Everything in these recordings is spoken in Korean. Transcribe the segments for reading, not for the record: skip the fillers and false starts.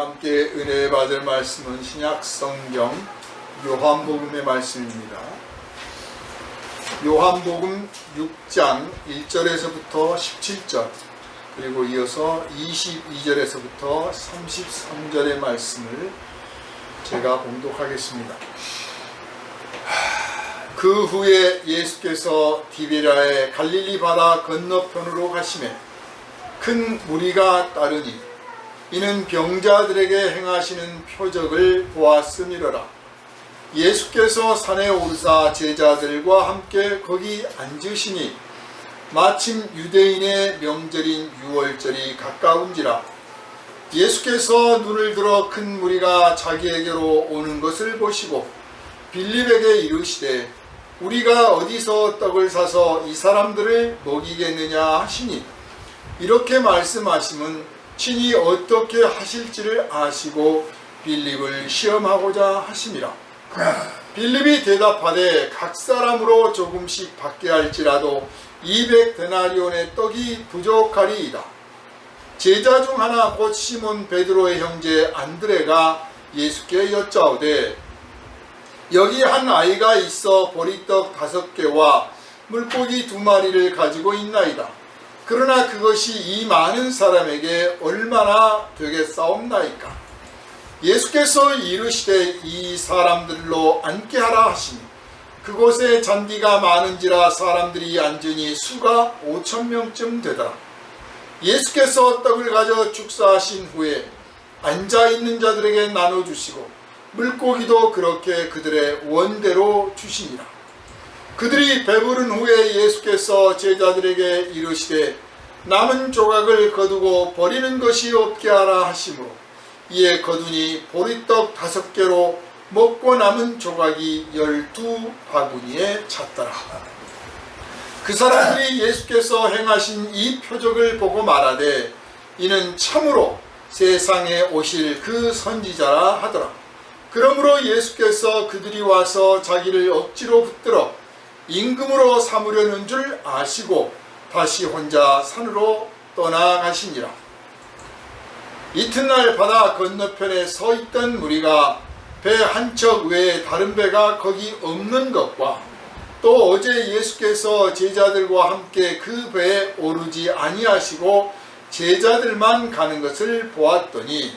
함께 은혜 받을 말씀은 신약 성경 요한복음의 말씀입니다. 요한복음 6장 1절에서부터 17절 그리고 이어서 22절에서부터 33절의 말씀을 제가 봉독하겠습니다. 그 후에 예수께서 디베랴의 갈릴리 바다 건너편으로 가시매 큰 무리가 따르니 이는 병자들에게 행하시는 표적을 보았음이로라. 예수께서 산에 오르사 제자들과 함께 거기 앉으시니 마침 유대인의 명절인 유월절이 가까운지라. 예수께서 눈을 들어 큰 무리가 자기에게로 오는 것을 보시고 빌립에게 이르시되 우리가 어디서 떡을 사서 이 사람들을 먹이겠느냐 하시니 이렇게 말씀하심은 친히 어떻게 하실지를 아시고 빌립을 시험하고자 하심이라. 빌립이 대답하되 각 사람으로 조금씩 받게 할지라도 200데나리온의 떡이 부족하리이다. 제자 중 하나 곧 시몬 베드로의 형제 안드레가 예수께 여짜오되 여기 한 아이가 있어 보리떡 5개와 물고기 2마리를 가지고 있나이다. 그러나 그것이 이 많은 사람에게 얼마나 되겠사옵나이까. 예수께서 이르시되 이 사람들로 앉게 하라 하시니 그곳에 잔디가 많은지라 사람들이 앉으니 수가 5,000명쯤 되더라. 예수께서 떡을 가져 축사하신 후에 앉아있는 자들에게 나눠주시고 물고기도 그렇게 그들의 원대로 주시니라. 그들이 배부른 후에 예수께서 제자들에게 이르시되 남은 조각을 거두고 버리는 것이 없게 하라 하시므로 이에 거두니 보리떡 5개로 먹고 남은 조각이 12바구니에 찼더라. 그 사람들이 예수께서 행하신 이 표적을 보고 말하되 이는 참으로 세상에 오실 그 선지자라 하더라. 그러므로 예수께서 그들이 와서 자기를 억지로 붙들어 임금으로 삼으려는 줄 아시고 다시 혼자 산으로 떠나가시니라. 이튿날 바다 건너편에 서 있던 무리가 배 한 척 외에 다른 배가 거기 없는 것과 또 어제 예수께서 제자들과 함께 그 배에 오르지 아니하시고 제자들만 가는 것을 보았더니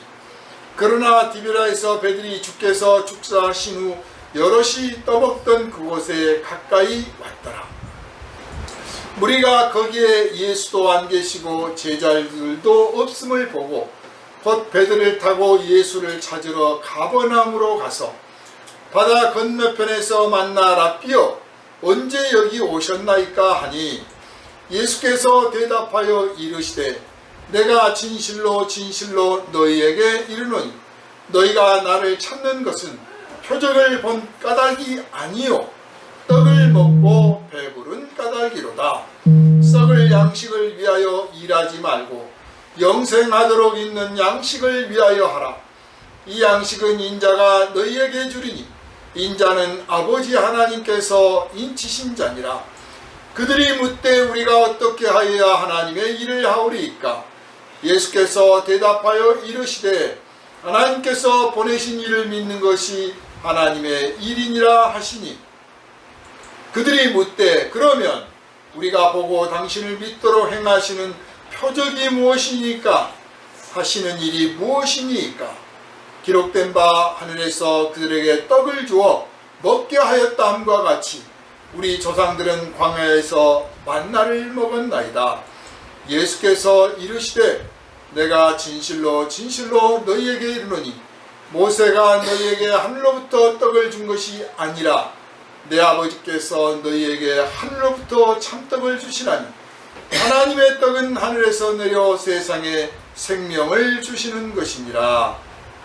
그러나 디베랴에서 배들이 주께서 축사하신 후 여럿이 떠먹던 그곳에 가까이 왔더라. 무리가 거기에 예수도 안 계시고 제자들도 없음을 보고 곧 배들을 타고 예수를 찾으러 가버나움으로 가서 바다 건너편에서 만나 랍비여 언제 여기 오셨나이까 하니 예수께서 대답하여 이르시되 내가 진실로 진실로 너희에게 이르노니 너희가 나를 찾는 것은 표적을 본 까닭이 아니요 떡을 먹고 배부른 까닭이로다. 썩을 양식을 위하여 일하지 말고 영생하도록 있는 양식을 위하여 하라. 이 양식은 인자가 너희에게 주리니 인자는 아버지 하나님께서 인치신 자니라. 그들이 묻되 우리가 어떻게 하여야 하나님의 일을 하오리이까. 예수께서 대답하여 이르시되 하나님께서 보내신 이를 믿는 것이 하나님의 일이니라 하시니 그들이 묻되 그러면 우리가 보고 당신을 믿도록 행하시는 표적이 무엇이니까 하시는 일이 무엇이니까. 기록된 바 하늘에서 그들에게 떡을 주어 먹게 하였다 함과 같이 우리 조상들은 광야에서 만나를 먹었나이다. 예수께서 이르시되 내가 진실로 진실로 너희에게 이르노니 모세가 너희에게 하늘로부터 떡을 준 것이 아니라 내 아버지께서 너희에게 하늘로부터 참떡을 주시나니 하나님의 떡은 하늘에서 내려 세상에 생명을 주시는 것이니라.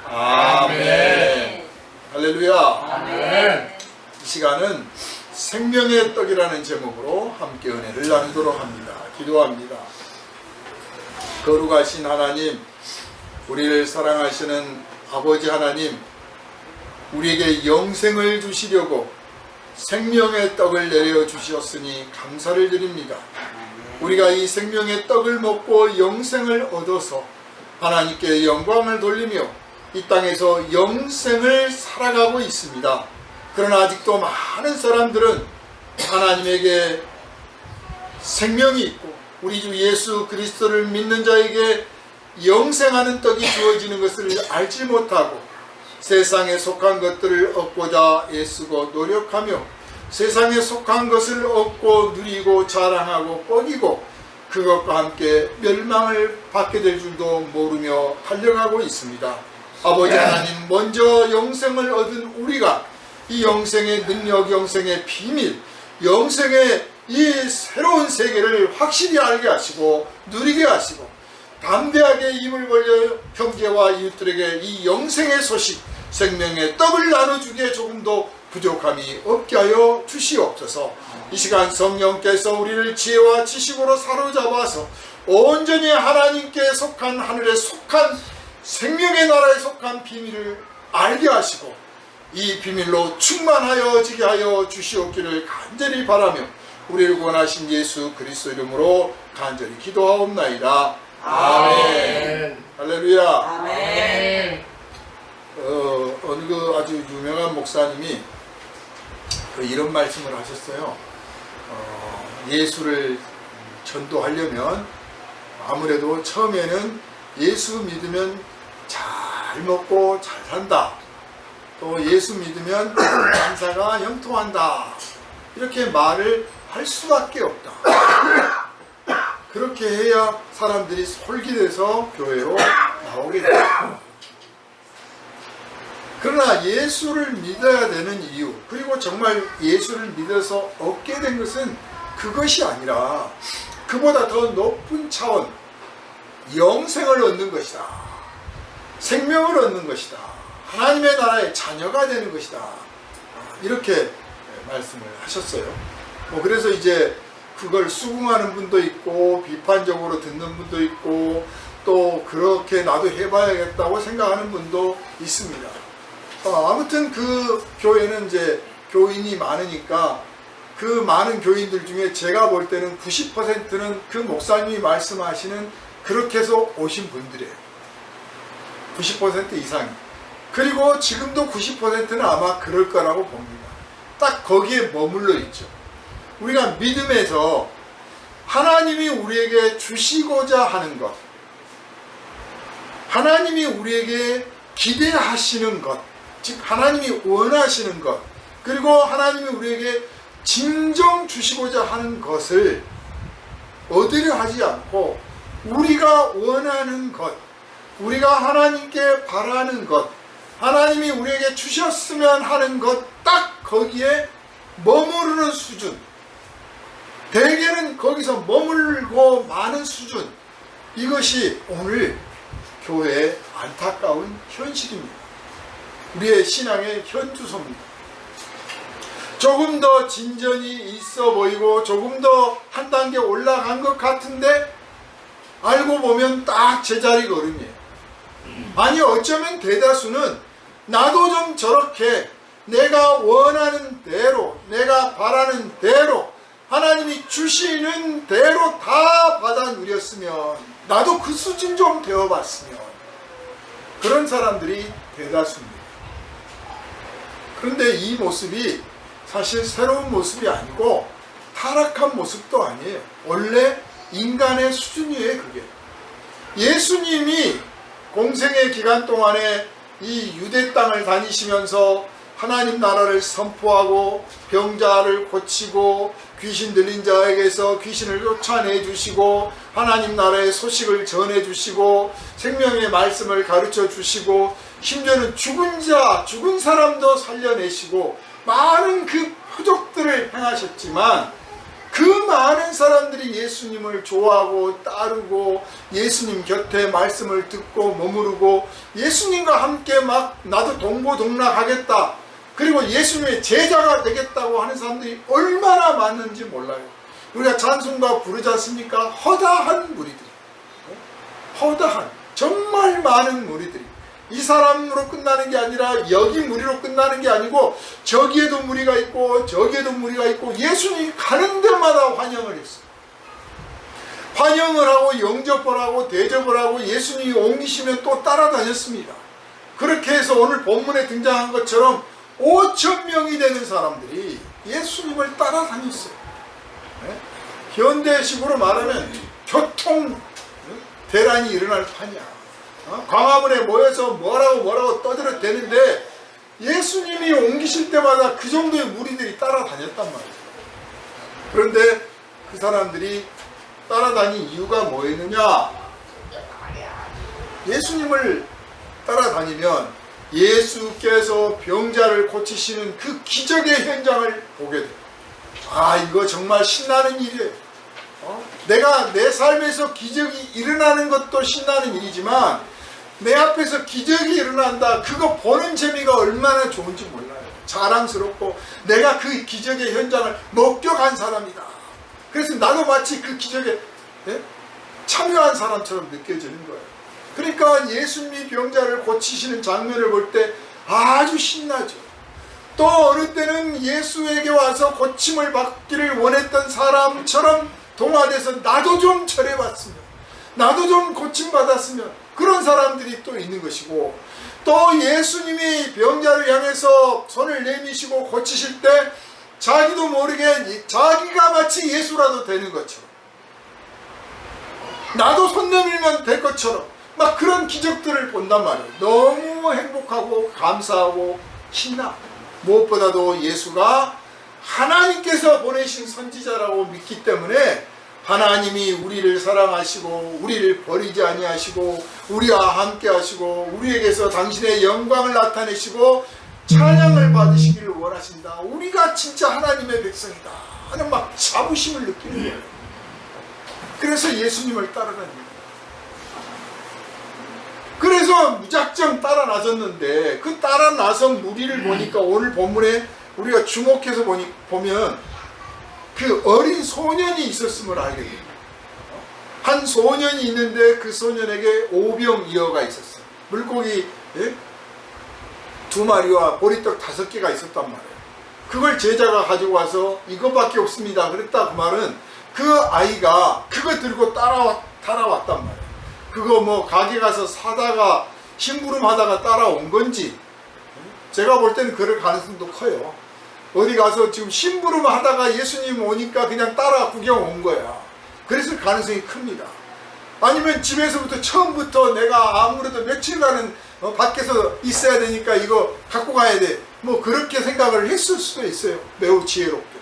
아멘. 할렐루야. 아멘. 이 시간은 생명의 떡이라는 제목으로 함께 은혜를 나누도록 합니다. 기도합니다. 거룩하신 하나님, 우리를 사랑하시는 아버지 하나님, 우리에게 영생을 주시려고 생명의 떡을 내려주셨으니 감사를 드립니다. 우리가 이 생명의 떡을 먹고 영생을 얻어서 하나님께 영광을 돌리며 이 땅에서 영생을 살아가고 있습니다. 그러나 아직도 많은 사람들은 하나님에게 생명이 있고 우리 주 예수 그리스도를 믿는 자에게 영생하는 떡이 주어지는 것을 알지 못하고 세상에 속한 것들을 얻고자 애쓰고 노력하며 세상에 속한 것을 얻고 누리고 자랑하고 뻐기고 그것과 함께 멸망을 받게 될 줄도 모르며 달려가고 있습니다. 아버지 하나님, 먼저 영생을 얻은 우리가 이 영생의 능력, 영생의 비밀, 영생의 이 새로운 세계를 확실히 알게 하시고 누리게 하시고 담대하게 입을 벌려 형제와 이웃들에게 이 영생의 소식, 생명의 떡을 나눠주기에 조금도 부족함이 없게 하여 주시옵소서. 이 시간 성령께서 우리를 지혜와 지식으로 사로잡아서 온전히 하나님께 속한, 하늘에 속한, 생명의 나라에 속한 비밀을 알게 하시고 이 비밀로 충만하여지게 하여 주시옵기를 간절히 바라며 우리를 구원하신 예수 그리스도 이름으로 간절히 기도하옵나이다. 아멘. 할렐루야. 아멘. 어느 그 아주 유명한 목사님이 이런 말씀을 하셨어요. 예수를 전도하려면 아무래도 처음에는 예수 믿으면 잘 먹고 잘 산다. 또 예수 믿으면 만사가 형통한다. 이렇게 말을 할 수밖에 없다. 그렇게 해야 사람들이 솔깃해서 교회로 나오게 된다. 그러나 예수를 믿어야 되는 이유, 그리고 정말 예수를 믿어서 얻게 된 것은 그것이 아니라 그보다 더 높은 차원, 영생을 얻는 것이다. 생명을 얻는 것이다. 하나님의 나라의 자녀가 되는 것이다. 이렇게 말씀을 하셨어요. 그래서 이제 그걸 수긍하는 분도 있고 비판적으로 듣는 분도 있고 또 그렇게 나도 해봐야겠다고 생각하는 분도 있습니다. 아무튼 그 교회는 이제 교인이 많으니까 그 많은 교인들 중에 제가 볼 때는 90%는 그 목사님이 말씀하시는 그렇게 해서 오신 분들이에요. 90% 이상이. 그리고 지금도 90%는 아마 그럴 거라고 봅니다. 딱 거기에 머물러 있죠. 우리가 믿음에서 하나님이 우리에게 주시고자 하는 것, 하나님이 우리에게 기대하시는 것, 즉 하나님이 원하시는 것, 그리고 하나님이 우리에게 진정 주시고자 하는 것을 얻으려 하지 않고 우리가 원하는 것, 우리가 하나님께 바라는 것, 하나님이 우리에게 주셨으면 하는 것, 딱 거기에 머무르는 수준, 대개는 거기서 머물고 마는 수준, 이것이 오늘 교회의 안타까운 현실입니다. 우리의 신앙의 현주소입니다. 조금 더 진전이 있어 보이고 조금 더 한 단계 올라간 것 같은데 알고 보면 딱 제자리 걸음이에요. 아니 어쩌면 대다수는 나도 좀 저렇게 내가 원하는 대로, 내가 바라는 대로, 하나님이 주시는 대로 다 받아 누렸으면, 나도 그 수준 좀 되어봤으면, 그런 사람들이 대다수입니다. 그런데 이 모습이 사실 새로운 모습이 아니고 타락한 모습도 아니에요. 원래 인간의 수준이에요. 그게 예수님이 공생의 기간 동안에 이 유대 땅을 다니시면서 하나님 나라를 선포하고 병자를 고치고 귀신 들린 자에게서 귀신을 쫓아내 주시고 하나님 나라의 소식을 전해 주시고 생명의 말씀을 가르쳐 주시고 심지어는 죽은 자, 죽은 사람도 살려내시고 많은 그 표적들을 행하셨지만 그 많은 사람들이 예수님을 좋아하고 따르고 예수님 곁에 말씀을 듣고 머무르고 예수님과 함께 막 나도 동고동락하겠다, 그리고 예수님의 제자가 되겠다고 하는 사람들이 얼마나 많은지 몰라요. 우리가 찬송가 부르지 않습니까? 허다한 무리들이, 허다한 정말 많은 무리들이, 이 사람으로 끝나는 게 아니라 여기 무리로 끝나는 게 아니고 저기에도 무리가 있고 저기에도 무리가 있고 예수님이 가는 데마다 환영을 했어요. 환영을 하고 영접을 하고 대접을 하고 예수님이 옮기시면 또 따라다녔습니다. 그렇게 해서 오늘 본문에 등장한 것처럼 5천 명이 되는 사람들이 예수님을 따라다녔어요. 네? 현대식으로 말하면 교통 대란이 일어날 판이야. 광화문에 모여서 뭐라고 떠들어대는데 예수님이 옮기실 때마다 그 정도의 무리들이 따라다녔단 말이에요. 그런데 그 사람들이 따라다닌 이유가 뭐였느냐? 예수님을 따라다니면 예수께서 병자를 고치시는 그 기적의 현장을 보게 돼요. 아, 이거 정말 신나는 일이에요. 내가 내 삶에서 기적이 일어나는 것도 신나는 일이지만 내 앞에서 기적이 일어난다, 그거 보는 재미가 얼마나 좋은지 몰라요. 자랑스럽고 내가 그 기적의 현장을 목격한 사람이다. 그래서 나도 마치 그 기적에 참여한 사람처럼 느껴지는 거예요. 그러니까 예수님이 병자를 고치시는 장면을 볼 때 아주 신나죠. 또 어느 때는 예수에게 와서 고침을 받기를 원했던 사람처럼 동화돼서 나도 좀 절해봤으면, 나도 좀 고침받았으면, 그런 사람들이 또 있는 것이고, 또 예수님이 병자를 향해서 손을 내미시고 고치실 때 자기도 모르게 자기가 마치 예수라도 되는 것처럼, 나도 손 내밀면 될 것처럼 막 그런 기적들을 본단 말이에요. 너무 행복하고 감사하고 신나. 무엇보다도 예수가 하나님께서 보내신 선지자라고 믿기 때문에 하나님이 우리를 사랑하시고 우리를 버리지 아니하시고 우리와 함께 하시고 우리에게서 당신의 영광을 나타내시고 찬양을 받으시기를 원하신다. 우리가 진짜 하나님의 백성이다 하는 막 자부심을 느끼는 거예요. 그래서 예수님을 따라다닙니다. 그래서 무작정 따라 나섰는데 그 따라 나선 무리를 보니까 오늘 본문에 우리가 주목해서 보면 그 어린 소년이 있었음을 알게 됩니다. 한 소년이 있는데 그 소년에게 오병이어가 있었어요. 물고기 2마리와 보리떡 5개가 있었단 말이에요. 그걸 제자가 가지고 와서 이것밖에 없습니다 그랬다. 그 말은 그 아이가 그거 들고 따라왔단 말이에요. 그거 뭐 가게 가서 사다가 심부름 하다가 따라온 건지, 제가 볼 때는 그럴 가능성도 커요. 어디 가서 지금 심부름 하다가 예수님 오니까 그냥 따라 구경 온 거야. 그랬을 가능성이 큽니다. 아니면 집에서부터 처음부터 내가 아무래도 며칠간은 밖에서 있어야 되니까 이거 갖고 가야 돼, 뭐 그렇게 생각을 했을 수도 있어요. 매우 지혜롭게.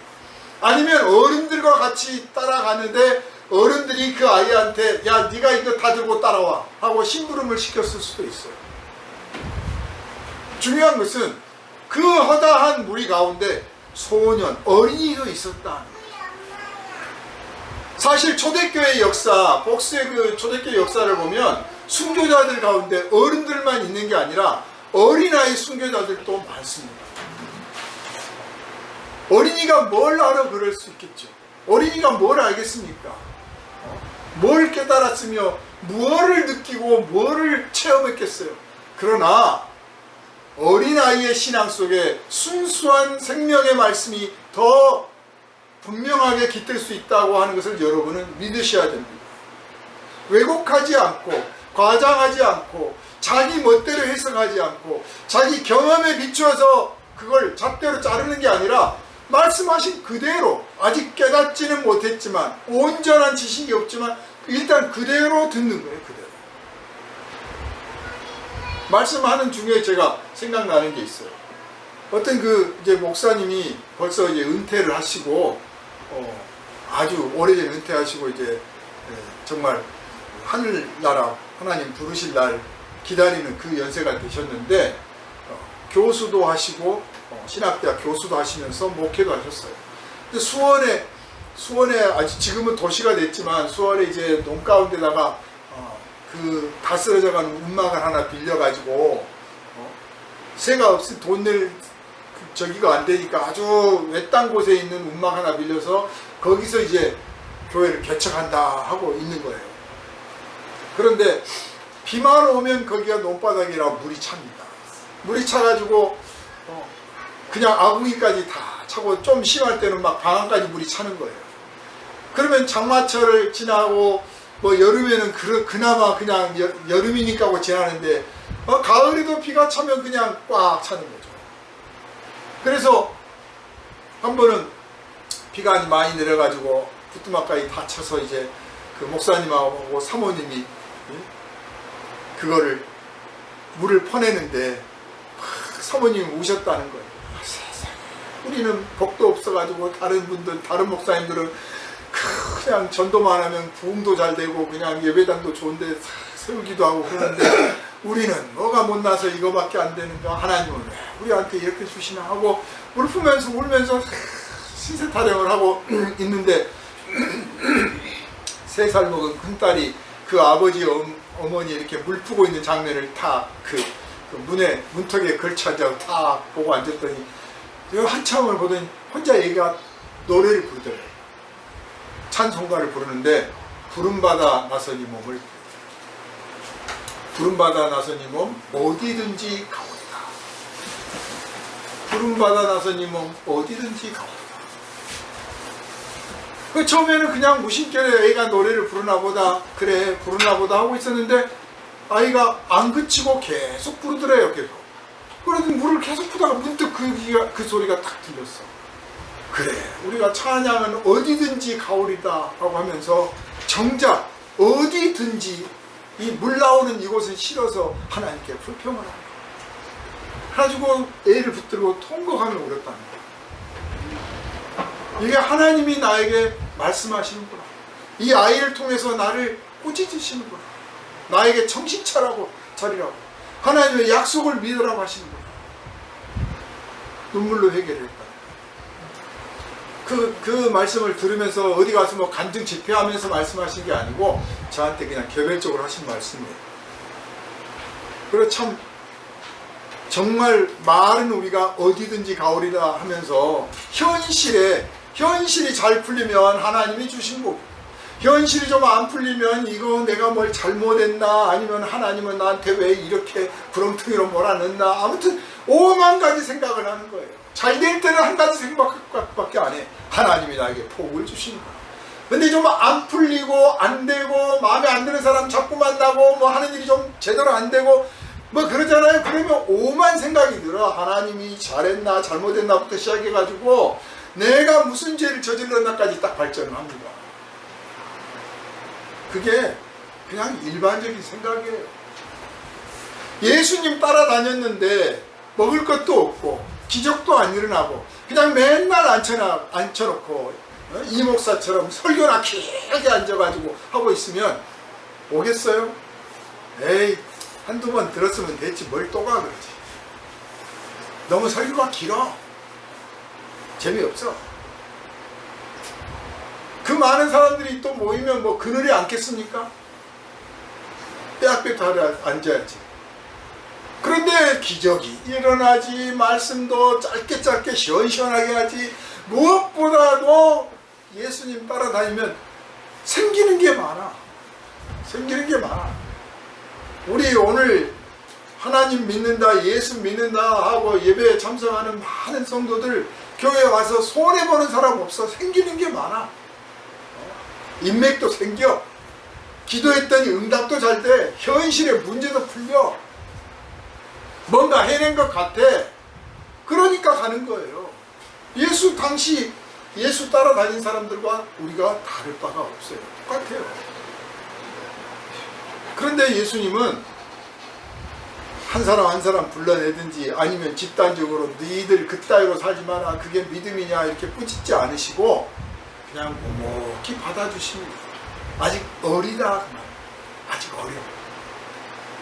아니면 어른들과 같이 따라가는데 어른들이 그 아이한테 야 네가 이거 다 들고 따라와 하고 심부름을 시켰을 수도 있어요. 중요한 것은 그 허다한 무리 가운데 소년, 어린이도 있었다. 사실 초대교회 역사, 복수의 그 초대교회 역사를 보면 순교자들 가운데 어른들만 있는 게 아니라 어린아이 순교자들도 많습니다. 어린이가 뭘 알아 그럴 수 있겠죠. 어린이가 뭘 알겠습니까? 뭘 깨달았으며 무엇을 느끼고 무엇을 체험했겠어요. 그러나 어린아이의 신앙 속에 순수한 생명의 말씀이 더 분명하게 깃들 수 있다고 하는 것을 여러분은 믿으셔야 됩니다. 왜곡하지 않고 과장하지 않고 자기 멋대로 해석하지 않고 자기 경험에 비추어서 그걸 잣대로 자르는 게 아니라 말씀하신 그대로, 아직 깨닫지는 못했지만 온전한 지식이 없지만 일단 그대로 듣는 거예요. 그대로 말씀하는 중에 제가 생각나는 게 있어요. 어떤 그 이제 목사님이 벌써 이제 은퇴를 하시고 아주 오래전 은퇴하시고 이제 정말 하늘나라 하나님 부르실 날 기다리는 그 연세가 되셨는데 교수도 하시고 신학대학 교수도 하시면서 목회도 하셨어요. 근데 수원에 아직 지금은 도시가 됐지만 수원에 이제 논 가운데다가 그 다 쓰러져가는 움막을 하나 빌려가지고 새가 없이 돈 낼 저기가 안 되니까 아주 외딴 곳에 있는 움막 하나 빌려서 거기서 이제 교회를 개척한다 하고 있는 거예요. 그런데 비만 오면 거기가 논바닥이라 물이 찹니다. 물이 차가지고 그냥 아궁이까지 다 차고 좀 심할 때는 막 방안까지 물이 차는 거예요. 그러면 장마철을 지나고 뭐 여름에는 그나마 그냥 여름이니까 하고 지나는데 가을에도 비가 차면 그냥 꽉 차는 거죠. 그래서 한 번은 비가 많이 내려가지고 부뚜막까지 다 차서 이제 그 목사님하고 사모님이 그거를 물을 퍼내는데 사모님이 우셨다는 거예요. 세상에, 우리는 복도 없어가지고 다른 목사님들은 그냥 전도만 하면 부흥도 잘 되고 그냥 예배당도 좋은데 세우기도 하고 그러는데 우리는 뭐가 못나서 이거밖에 안 되는가, 하나님은 왜 우리한테 이렇게 주시나 하고 울면서 신세 타령을 하고 있는데 3살 먹은 큰딸이 그 아버지 어머니 이렇게 물 푸고 있는 장면을 다 그 문턱에 걸쳐 앉아서 다 보고 앉았더니 한참을 보더니 혼자 얘가 노래를 부르더래요. 찬송가를 부르는데 구름바다 나서니 몸을 구름바다 나서니 몸 어디든지 가오리다. 구름바다 나서니 몸 어디든지 가오리다. 그 처음에는 그냥 무심결에 애가 노래를 부르나 보다, 그래 부르나 보다 하고 있었는데 아이가 안 그치고 계속 부르더래요. 계속. 그러더니 물을 계속 푸다가 문득 그 소리가 딱 들렸어. 그래 우리가 찬양은 어디든지 가오리다 하고 하면서 정작 어디든지 이 물 나오는 이곳은 싫어서 하나님께 불평을 하고 그래가지고 애를 붙들고 통곡하며 울었다는 거야. 이게 하나님이 나에게 말씀하시는구나. 이 아이를 통해서 나를 꾸짖으시는구나. 나에게 정신 차리라고 하나님의 약속을 믿으라고 하시는구나. 눈물로 해결했다. 그 말씀을 들으면서 어디 가서 뭐 간증 집회하면서 말씀하신 게 아니고 저한테 그냥 개별적으로 하신 말씀이에요. 그리고 참 정말 말은 우리가 어디든지 가오리라 하면서 현실이 잘 풀리면 하나님이 주신 복, 현실이 좀 안 풀리면 이거 내가 뭘 잘못했나, 아니면 하나님은 나한테 왜 이렇게 구렁텅이로 몰아넣나, 아무튼 5만 가지 생각을 하는 거예요. 잘 될 때는 한 가지 생각밖에 안 해. 하나님이 나에게 복을 주시는 거야. 근데 좀 안 풀리고 안 되고 마음에 안 드는 사람 자꾸 만나고 뭐 하는 일이 좀 제대로 안 되고 뭐 그러잖아요. 그러면 오만 생각이 들어. 하나님이 잘했나 잘못했나부터 시작해가지고 내가 무슨 죄를 저질렀나까지 딱 발전을 합니다. 그게 그냥 일반적인 생각이에요. 예수님 따라다녔는데 먹을 것도 없고 기적도 안 일어나고 그냥 맨날 앉혀놓고 이 목사처럼 설교나 길게 앉아가지고 하고 있으면 오겠어요? 에이, 한두 번 들었으면 됐지 뭘 또 가 그러지. 너무 설교가 길어. 재미없어. 그 많은 사람들이 또 모이면 뭐 그늘에 앉겠습니까? 빼앗빼앗 앉아야지. 그런데 기적이 일어나지, 말씀도 짧게 시원시원하게 하지, 무엇보다도 예수님 따라다니면 생기는 게 많아. 우리 오늘 하나님 믿는다, 예수 믿는다 하고 예배에 참석하는 많은 성도들 교회에 와서 손해보는 사람 없어. 생기는 게 많아. 인맥도 생겨. 기도했더니 응답도 잘 돼. 현실의 문제도 풀려. 뭔가 해낸 것 같아. 그러니까 가는 거예요. 예수 따라다닌 사람들과 우리가 다를 바가 없어요. 똑같아요. 그런데 예수님은 한 사람 불러내든지 아니면 집단적으로 너희들 그따위로 살지 마라, 그게 믿음이냐 이렇게 꾸짖지 않으시고 그냥 묵묵히 받아주십니다. 아직 어리다.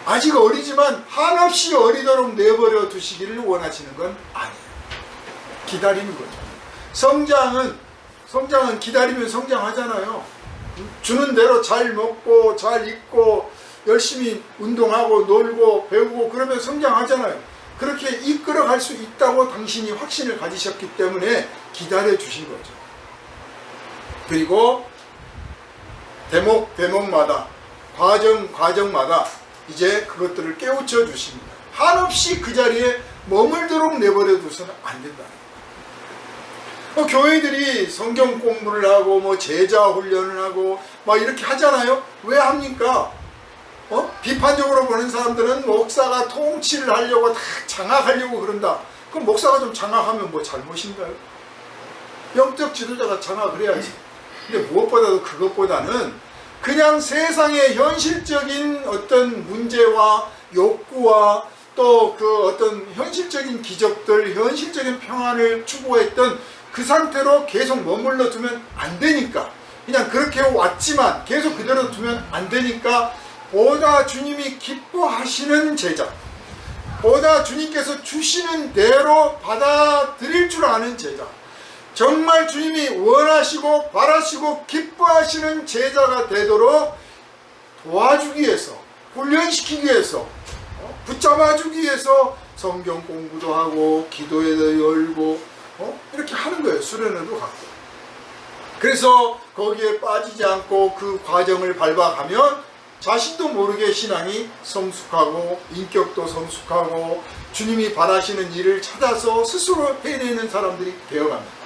아직 어리지만 한없이 어리도록 내버려 두시기를 원하시는 건 아니에요. 기다리는 거죠. 성장은 기다리면 성장하잖아요. 주는 대로 잘 먹고 잘 입고 열심히 운동하고 놀고 배우고 그러면 성장하잖아요. 그렇게 이끌어갈 수 있다고 당신이 확신을 가지셨기 때문에 기다려 주신 거죠. 그리고 대목마다 과정마다 이제 그것들을 깨우쳐 주십니다. 한없이 그 자리에 머물도록 내버려 두서는 안 된다. 교회들이 성경 공부를 하고 뭐 제자 훈련을 하고 막 이렇게 하잖아요. 왜 합니까? 비판적으로 보는 사람들은 목사가 통치를 하려고 다 장악하려고 그런다. 그럼 목사가 좀 장악하면 뭐 잘못인가요? 영적 지도자가 장악을 해야지. 근데 무엇보다도 그것보다는 그냥 세상의 현실적인 어떤 문제와 욕구와 또 그 어떤 현실적인 기적들, 현실적인 평안을 추구했던 그 상태로 계속 머물러 두면 안 되니까, 그냥 그렇게 왔지만 계속 그대로 두면 안 되니까, 보다 주님이 기뻐하시는 제자, 보다 주님께서 주시는 대로 받아들일 줄 아는 제자, 정말 주님이 원하시고 바라시고 기뻐하시는 제자가 되도록 도와주기 위해서, 훈련시키기 위해서, 붙잡아주기 위해서 성경 공부도 하고 기도회도 열고 이렇게 하는 거예요. 수련회도 갖고. 그래서 거기에 빠지지 않고 그 과정을 밟아가면 자신도 모르게 신앙이 성숙하고 인격도 성숙하고 주님이 바라시는 일을 찾아서 스스로 해내는 사람들이 되어갑니다.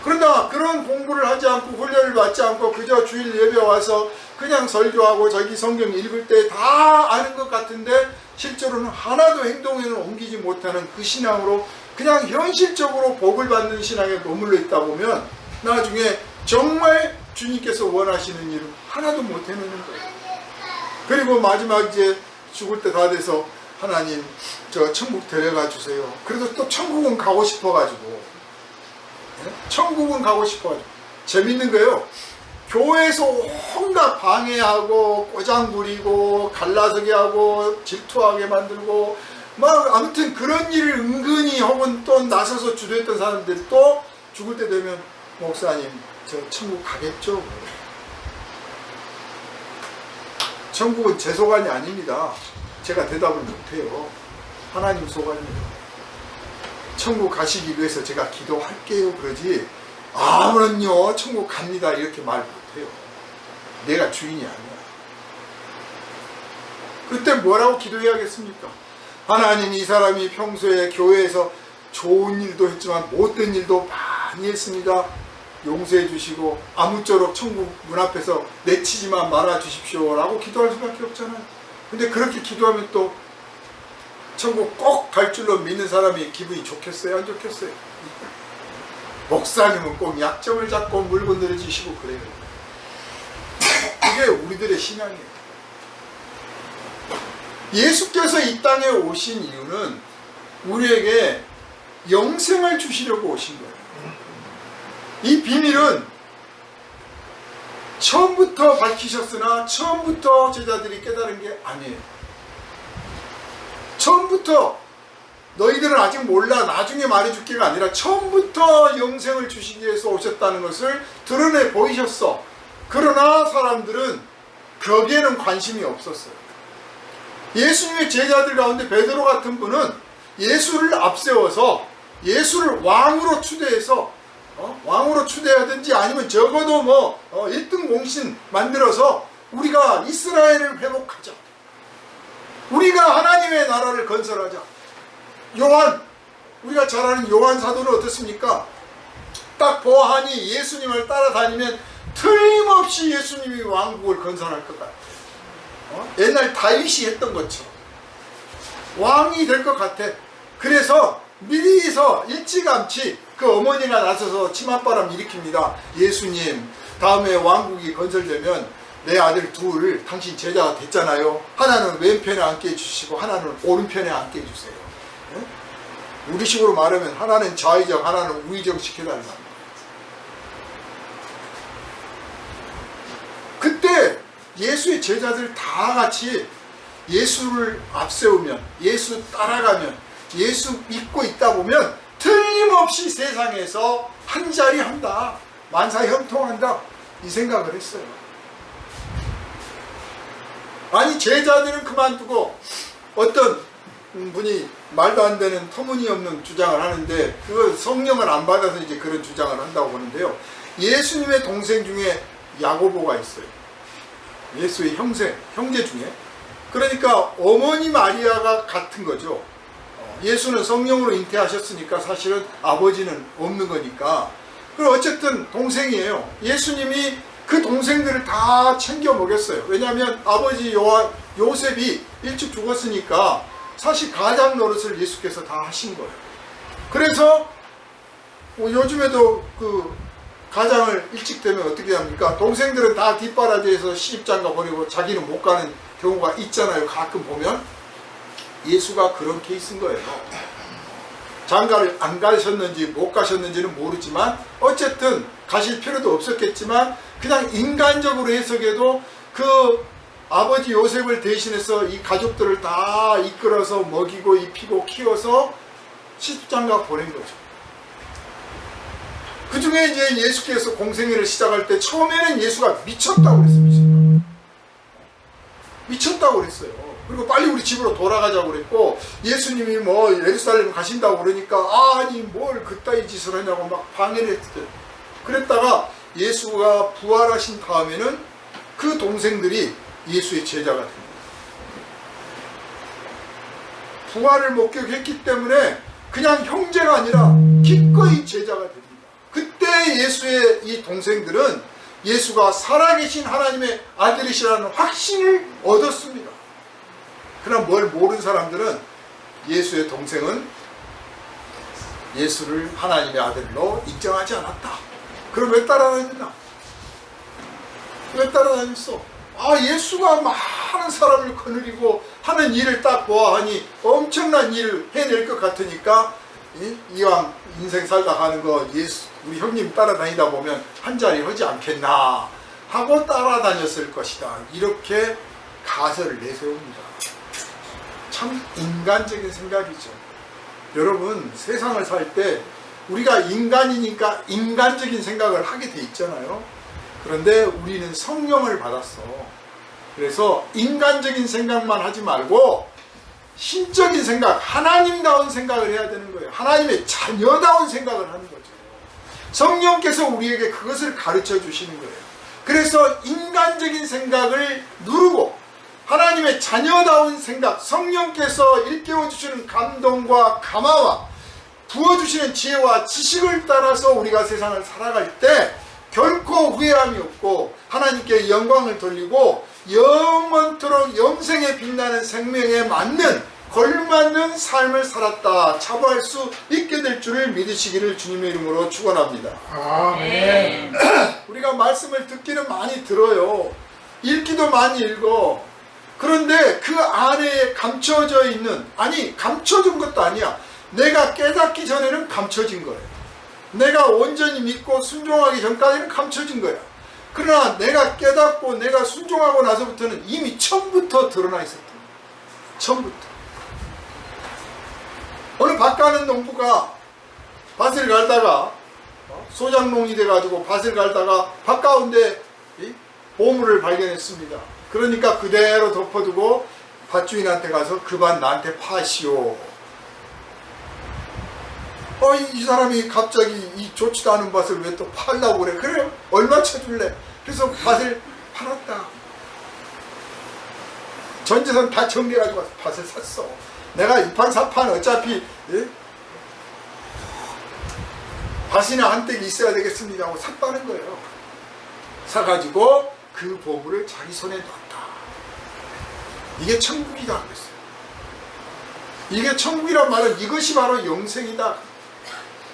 그러나 그런 공부를 하지 않고 훈련을 받지 않고 그저 주일 예배 와서 그냥 설교하고 자기 성경 읽을 때 다 아는 것 같은데 실제로는 하나도 행동에는 옮기지 못하는 그 신앙으로 그냥 현실적으로 복을 받는 신앙에 머물러 있다 보면 나중에 정말 주님께서 원하시는 일은 하나도 못 해내는 거예요. 그리고 마지막 이제 죽을 때 다 돼서 하나님 저 천국 데려가 주세요. 그래도 또 천국은 가고 싶어가지고, 천국은 가고 싶어가지고 재밌는 거예요. 교회에서 온갖 방해하고 꼬장 부리고 갈라서게 하고 질투하게 만들고 막 아무튼 그런 일을 은근히 혹은 또 나서서 주도했던 사람들이 또 죽을 때 되면 목사님 저 천국 가겠죠? 천국은 제 소관이 아닙니다. 제가 대답을 못해요. 하나님 소관입니다. 천국 가시기 위해서 제가 기도할게요 그러지 아무런요 천국 갑니다 이렇게 말 못해요. 내가 주인이 아니야. 그때 뭐라고 기도해야겠습니까? 하나님, 이 사람이 평소에 교회에서 좋은 일도 했지만 못된 일도 많이 했습니다. 용서해 주시고 아무쪼록 천국 문 앞에서 내치지만 말아 주십시오 라고 기도할 수밖에 없잖아요. 근데 그렇게 기도하면 또 천국 꼭 갈 줄로 믿는 사람이 기분이 좋겠어요? 안 좋겠어요? 목사님은 꼭 약점을 잡고 물건들을 주시고 그래요. 그게 우리들의 신앙이에요. 예수께서 이 땅에 오신 이유는 우리에게 영생을 주시려고 오신 거예요. 이 비밀은 처음부터 밝히셨으나 처음부터 제자들이 깨달은 게 아니에요. 처음부터 너희들은 아직 몰라 나중에 말해줄게가 아니라 처음부터 영생을 주시기 위해서 오셨다는 것을 드러내 보이셨어. 그러나 사람들은 거기에는 관심이 없었어요. 예수님의 제자들 가운데 베드로 같은 분은 예수를 앞세워서 예수를 왕으로 추대해서 왕으로 추대하든지 아니면 적어도 뭐 1등 공신 만들어서 우리가 이스라엘을 회복하자, 우리가 하나님의 나라를 건설하자. 요한, 우리가 잘 아는 요한 사도는 어떻습니까? 딱 보아하니 예수님을 따라다니면 틀림없이 예수님이 왕국을 건설할 것 같아. 옛날 다윗이 했던 것처럼 왕이 될 것 같아. 그래서 미리서 일찌감치 그 어머니가 나서서 치맛바람 일으킵니다. 예수님, 다음에 왕국이 건설되면 내 아들 둘 당신 제자가 됐잖아요. 하나는 왼편에 앉게 해주시고 하나는 오른편에 앉게 해주세요. 우리식으로 말하면 하나는 좌의정, 하나는 우의정 시켜달라. 그때 예수의 제자들 다 같이 예수를 앞세우면, 예수 따라가면, 예수 믿고 있다 보면 틀림없이 세상에서 한 자리 한다, 만사 형통한다, 이 생각을 했어요. 아니 제자들은 그만두고 어떤 분이 말도 안 되는 터무니없는 주장을 하는데, 그거 성령을 안 받아서 이제 그런 주장을 한다고 보는데요. 예수님의 동생 중에 야고보가 있어요. 예수의 형제 중에. 그러니까 어머니 마리아가 같은 거죠. 예수는 성령으로 잉태하셨으니까 사실은 아버지는 없는 거니까. 그리고 어쨌든 동생이에요. 예수님이 그 동생들을 다 챙겨 먹였어요. 왜냐하면 아버지 요셉이 일찍 죽었으니까 사실 가장 노릇을 예수께서 다 하신 거예요. 그래서 뭐 요즘에도 그 가장을 일찍 되면 어떻게 합니까? 동생들은 다 뒷바라지에서 시집장가 보내고 자기는 못 가는 경우가 있잖아요. 가끔 보면. 예수가 그런 케이스인 거예요. 장가를 안 가셨는지 못 가셨는지는 모르지만 어쨌든 가실 필요도 없었겠지만 그냥 인간적으로 해석해도 그 아버지 요셉을 대신해서 이 가족들을 다 이끌어서 먹이고 입히고 키워서 시집장가 보낸 거죠. 그 중에 이제 예수께서 공생애를 시작할 때 처음에는 예수가 미쳤다고 그랬어요. 미쳤다고 그랬어요. 그리고 빨리 우리 집으로 돌아가자고 그랬고, 예수님이 뭐 예루살렘 가신다고 그러니까 아니 뭘 그따위 짓을 하냐고 막 방해를 했대. 그랬다가 예수가 부활하신 다음에는 그 동생들이 예수의 제자가 됩니다. 부활을 목격했기 때문에 그냥 형제가 아니라 기꺼이 제자가 됩니다. 그때 예수의 이 동생들은 예수가 살아계신 하나님의 아들이시라는 확신을 얻었습니다. 그러나 뭘 모르는 사람들은 예수의 동생은 예수를 하나님의 아들로 인정하지 않았다. 그럼 왜 따라다녔나? 왜 따라다녔어? 예수가 많은 사람을 거느리고 하는 일을 딱 보아하니 엄청난 일을 해낼 것 같으니까 이왕 인생 살다 가는 거 예수 우리 형님 따라다니다 보면 한 자리 하지 않겠나 하고 따라다녔을 것이다. 이렇게 가설을 내세웁니다. 참 인간적인 생각이죠. 여러분, 세상을 살 때 우리가 인간이니까 인간적인 생각을 하게 돼 있잖아요. 그런데 우리는 성령을 받았어. 그래서 인간적인 생각만 하지 말고 신적인 생각, 하나님다운 생각을 해야 되는 거예요. 하나님의 자녀다운 생각을 하는 거죠. 성령께서 우리에게 그것을 가르쳐 주시는 거예요. 그래서 인간적인 생각을 누르고 하나님의 자녀다운 생각, 성령께서 일깨워 주시는 감동과 감화와 부어주시는 지혜와 지식을 따라서 우리가 세상을 살아갈 때 결코 후회함이 없고 하나님께 영광을 돌리고 영원토록 영생에 빛나는 생명에 맞는 걸맞는 삶을 살았다 자부할 수 있게 될 줄을 믿으시기를 주님의 이름으로 축원합니다. 아멘. 우리가 말씀을 듣기는 많이 들어요. 읽기도 많이 읽어. 그런데 그 안에 감춰져 있는, 아니 감춰진 것도 아니야. 내가 깨닫기 전에는 감춰진 거예요. 내가 온전히 믿고 순종하기 전까지는 감춰진 거야. 그러나 내가 깨닫고 내가 순종하고 나서부터는 이미 처음부터 드러나 있었던 거야. 처음부터. 어느 밭 가는 농부가 밭을 갈다가 소작농이 돼가지고 밭을 갈다가 밭 가운데 보물을 발견했습니다. 그러니까 그대로 덮어두고 밭주인한테 가서 그 밭 나한테 파시오. 이 사람이 갑자기 이 좋지도 않은 밭을 왜 또 팔라고 그래? 그래, 얼마 쳐줄래? 그래서 밭을 팔았다. 전 재산 다 정리해가지고 밭을 샀어. 내가 이판사판 어차피 밭이나 한 댁이 있어야 되겠습니다 하고 샀다는 거예요. 사가지고 그 보물을 자기 손에 놨다. 이게 천국이다 그랬어요. 이게 천국이란 말은 이것이 바로 영생이다.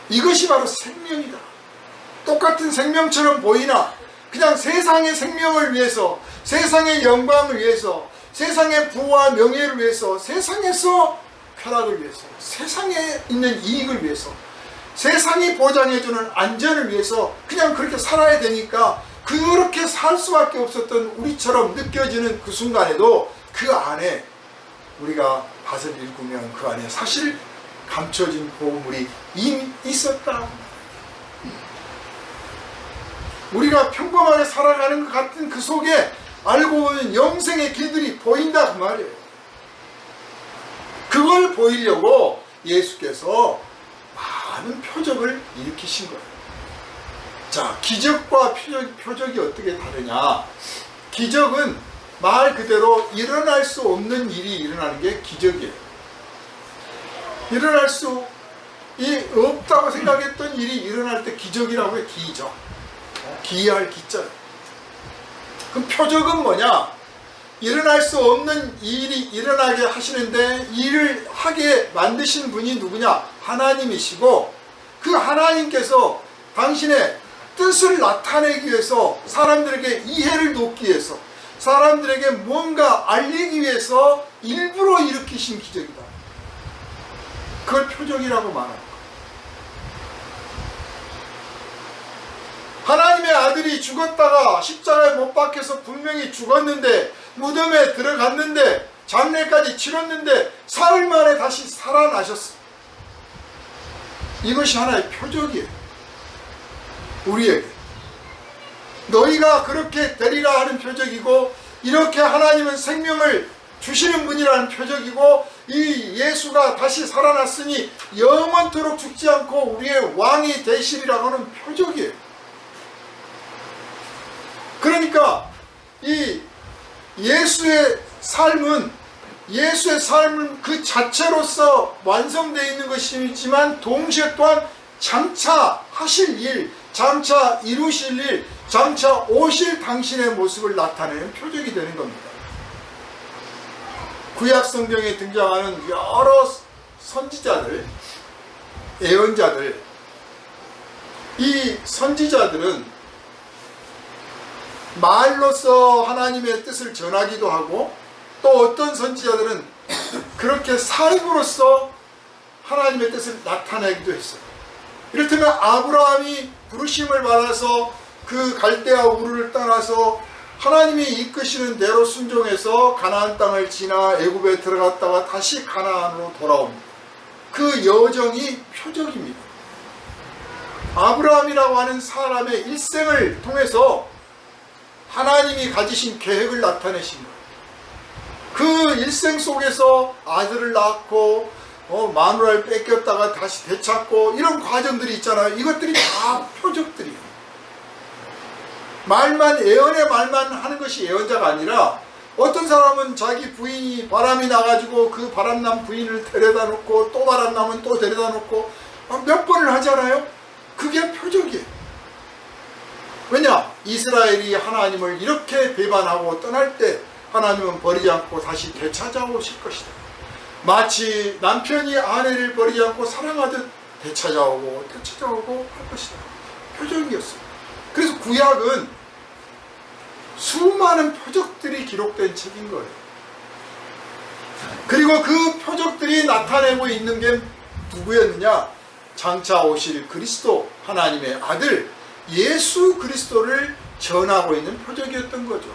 이것이 바로 생명이다. 똑같은 생명처럼 보이나 그냥 세상의 생명을 위해서, 세상의 영광을 위해서, 세상의 부와 명예를 위해서, 세상에서 쾌락을 위해서, 세상에 있는 이익을 위해서, 세상이 보장해주는 안전을 위해서 그냥 그렇게 살아야 되니까 그렇게 살 수밖에 없었던 우리처럼 느껴지는 그 순간에도 그 안에 우리가 밭을 읽으면 그 안에 사실 감춰진 보물이 이미 있었다. 우리가 평범하게 살아가는 것 같은 그 속에 알고 보면 영생의 길들이 보인다 그 말이에요. 그걸 보이려고 예수께서 많은 표적을 일으키신 거예요. 자, 기적과 표적이 어떻게 다르냐? 기적은 말 그대로 일어날 수 없는 일이 일어나는 게 기적이에요. 일어날 수 없다고 생각했던 일이 일어날 때 기적이라고 해요. 기적. 기이할 기자. 그럼 표적은 뭐냐? 일어날 수 없는 일이 일어나게 하시는데 일을 하게 만드신 분이 누구냐? 하나님이시고, 그 하나님께서 당신의 뜻을 나타내기 위해서, 사람들에게 이해를 돕기 위해서, 사람들에게 뭔가 알리기 위해서 일부러 일으키신 기적이다. 그걸 표적이라고 말합니다. 하나님의 아들이 죽었다가 십자가에 못 박혀서 분명히 죽었는데, 무덤에 들어갔는데, 장례까지 치렀는데 사흘 만에 다시 살아나셨어. 이것이 하나의 표적이에요. 우리에게 너희가 그렇게 되리라 하는 표적이고, 이렇게 하나님은 생명을 주시는 분이라는 표적이고, 이 예수가 다시 살아났으니 영원토록 죽지 않고 우리의 왕이 되시리라고 하는 표적이에요. 그러니까 이 예수의 삶은 그 자체로서 완성되어 있는 것이지만, 동시에 또한 장차 하실 일, 장차 이루실 일, 장차 오실 당신의 모습을 나타내는 표적이 되는 겁니다. 구약 성경에 등장하는 여러 선지자들, 예언자들, 이 선지자들은 말로써 하나님의 뜻을 전하기도 하고, 또 어떤 선지자들은 그렇게 삶으로써 하나님의 뜻을 나타내기도 했어요. 이를테면 아브라함이 부르심을 받아서 그 갈대아 우르를 떠나서 하나님이 이끄시는 대로 순종해서 가나안 땅을 지나 애굽에 들어갔다가 다시 가나안으로 돌아옵니다. 그 여정이 표적입니다. 아브라함이라고 하는 사람의 일생을 통해서 하나님이 가지신 계획을 나타내신 거예요. 그 일생 속에서 아들을 낳고 마누라를 뺏겼다가 다시 되찾고, 이런 과정들이 있잖아요. 이것들이 다 표적들이에요. 예언의 말만 하는 것이 예언자가 아니라, 어떤 사람은 자기 부인이 바람이 나가지고 그 바람난 부인을 데려다 놓고, 또 바람나면 또 데려다 놓고 몇 번을 하잖아요. 그게 표적이에요. 왜냐? 이스라엘이 하나님을 이렇게 배반하고 떠날 때 하나님은 버리지 않고 다시 되찾아오실 것이다. 마치 남편이 아내를 버리지 않고 사랑하듯 되찾아오고 할 것이다. 표적이었어요. 그래서 구약은 수많은 표적들이 기록된 책인 거예요. 그리고 그 표적들이 나타내고 있는 게 누구였느냐? 장차 오실 그리스도, 하나님의 아들 예수 그리스도를 전하고 있는 표적이었던 거죠.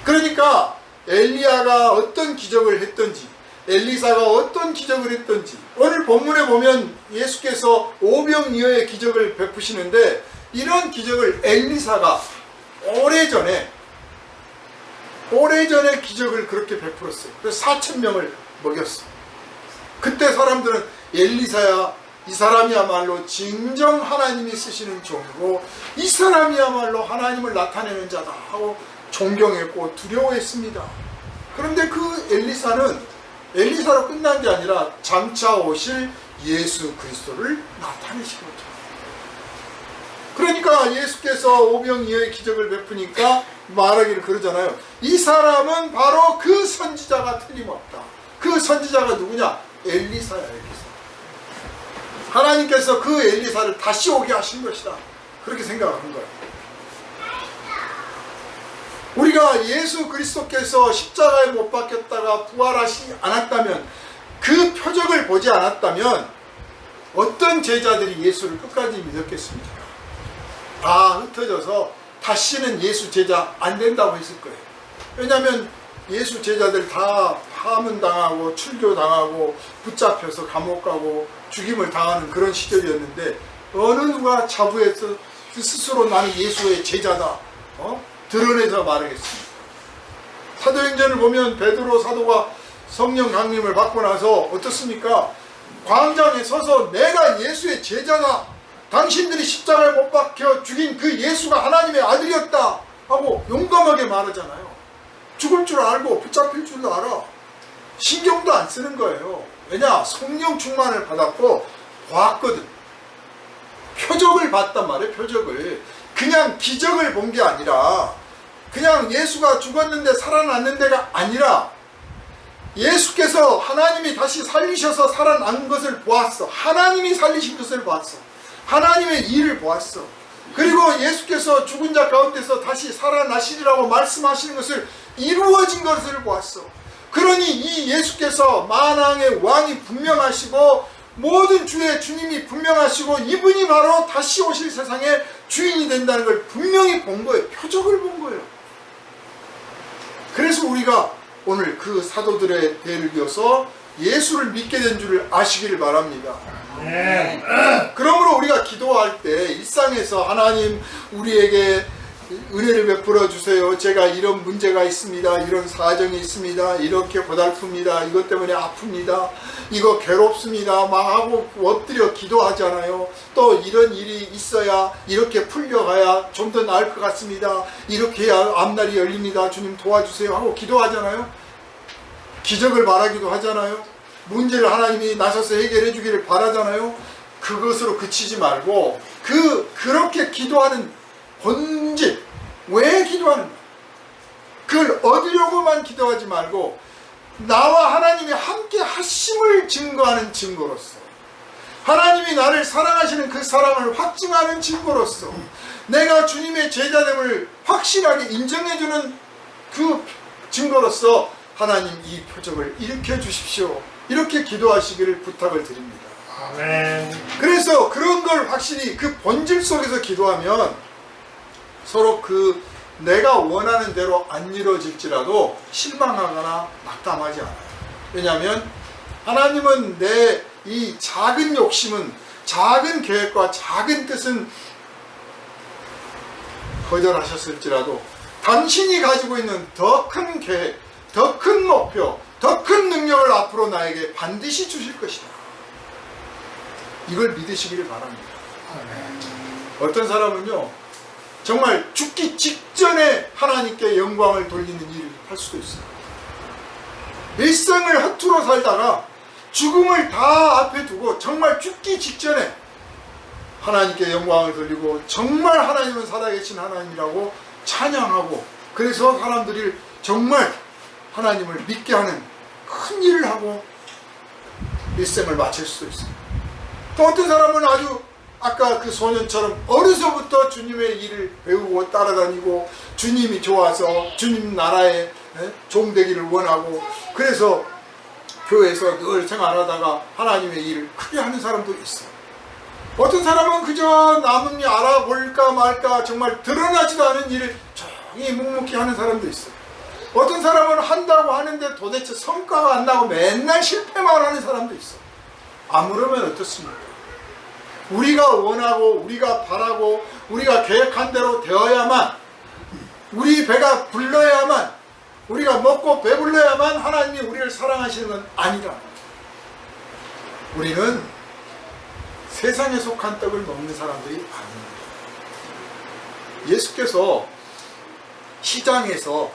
그러니까 엘리야가 어떤 기적을 했던지, 엘리사가 어떤 기적을 했던지, 오늘 본문에 보면 예수께서 오병이어의 기적을 베푸시는데, 이런 기적을 엘리사가 오래전에 기적을 그렇게 베풀었어요. 그래서 4,000명을 먹였어요. 그때 사람들은 엘리사야, 이 사람이야말로 진정 하나님이 쓰시는 종이고, 이 사람이야말로 하나님을 나타내는 자다 하고 존경했고 두려워했습니다. 그런데 그 엘리사로 끝난 게 아니라 장차 오실 예수 그리스도를 나타내신 거죠. 그러니까 예수께서 오병이어의 기적을 베푸니까 말하기를 그러잖아요. 이 사람은 바로 그 선지자가 틀림없다. 그 선지자가 누구냐? 엘리사야, 엘리사. 하나님께서 그 엘리사를 다시 오게 하신 것이다. 그렇게 생각하는 거예요. 우리가 예수 그리스도께서 십자가에 못 박혔다가 부활하지 않았다면, 그 표적을 보지 않았다면 어떤 제자들이 예수를 끝까지 믿었겠습니까? 다 흩어져서 다시는 예수 제자 안 된다고 했을 거예요. 왜냐하면 예수 제자들 다 파문당하고 출교당하고 붙잡혀서 감옥 가고 죽임을 당하는 그런 시절이었는데, 어느 누가 자부해서 스스로 나는 예수의 제자다 드러내서 말하겠습니다. 사도행전을 보면 베드로 사도가 성령 강림을 받고 나서 어떻습니까? 광장에 서서 내가 예수의 제자다, 당신들이 십자가에 못 박혀 죽인 그 예수가 하나님의 아들이었다 하고 용감하게 말하잖아요. 죽을 줄 알고 붙잡힐 줄도 알아. 신경도 안 쓰는 거예요. 왜냐? 성령 충만을 받았고 봤거든. 표적을 봤단 말이에요. 표적을. 그냥 기적을 본 게 아니라 그냥 예수가 죽었는데 살아났는 데가 아니라 예수께서 하나님이 다시 살리셔서 살아난 것을 보았어. 하나님이 살리신 것을 보았어. 하나님의 일을 보았어. 그리고 예수께서 죽은 자 가운데서 다시 살아나시리라고 말씀하시는 것을 이루어진 것을 보았어. 그러니 이 예수께서 만왕의 왕이 분명하시고 모든 주의 주님이 분명하시고 이분이 바로 다시 오실 세상의 주인이 된다는 걸 분명히 본 거예요. 표적을 본 거예요. 그래서 우리가 오늘 그 사도들의 대를 이어서 예수를 믿게 된 줄을 아시기를 바랍니다. 그러므로 우리가 기도할 때 일상에서 하나님 우리에게 은혜를 베풀어 주세요. 제가 이런 문제가 있습니다. 이런 사정이 있습니다. 이렇게 고달픕니다. 이것 때문에 아픕니다. 이거 괴롭습니다. 막 하고 엎드려 기도하잖아요. 또 이런 일이 있어야 이렇게 풀려가야 좀 더 나을 것 같습니다. 이렇게 해야 앞날이 열립니다. 주님 도와주세요 하고 기도하잖아요. 기적을 바라기도 하잖아요. 문제를 하나님이 나서서 해결해 주기를 바라잖아요. 그것으로 그치지 말고 그렇게 기도하는 본질, 왜 기도하는가? 그걸 얻으려고만 기도하지 말고 나와 하나님이 함께 하심을 증거하는 증거로서, 하나님이 나를 사랑하시는 그 사랑을 확증하는 증거로서, 내가 주님의 제자됨을 확실하게 인정해주는 그 증거로서 하나님 이 표적을 일으켜 주십시오. 이렇게 기도하시기를 부탁을 드립니다. 아멘. 그래서 그런 걸 확실히 그 본질 속에서 기도하면 서로 그 내가 원하는 대로 안 이루어질지라도 실망하거나 낙담하지 않아요. 왜냐하면 하나님은 내 이 작은 욕심은, 작은 계획과 작은 뜻은 거절하셨을지라도 당신이 가지고 있는 더 큰 계획, 더 큰 목표, 더 큰 능력을 앞으로 나에게 반드시 주실 것이다. 이걸 믿으시기를 바랍니다. 어떤 사람은요, 정말 죽기 직전에 하나님께 영광을 돌리는 일을 할 수도 있어요. 일생을 허투루 살다가 죽음을 다 앞에 두고 정말 죽기 직전에 하나님께 영광을 돌리고 정말 하나님은 살아계신 하나님이라고 찬양하고, 그래서 사람들이 정말 하나님을 믿게 하는 큰 일을 하고 일생을 마칠 수도 있어요. 또 어떤 사람은 아주 아까 그 소년처럼 어려서부터 주님의 일을 배우고 따라다니고 주님이 좋아서 주님 나라의 종되기를 원하고, 그래서 교회에서 늘 생활하다가 하나님의 일을 크게 하는 사람도 있어요. 어떤 사람은 그저 남이 알아볼까 말까 정말 드러나지도 않은 일을 조용히 묵묵히 하는 사람도 있어요. 어떤 사람은 한다고 하는데 도대체 성과가 안 나고 맨날 실패만 하는 사람도 있어요. 아무러면 어떻습니까? 우리가 원하고 우리가 바라고 우리가 계획한 대로 되어야만, 우리 배가 불러야만, 우리가 먹고 배불러야만 하나님이 우리를 사랑하시는 건 아니라, 우리는 세상에 속한 떡을 먹는 사람들이 아닙니다. 예수께서 시장에서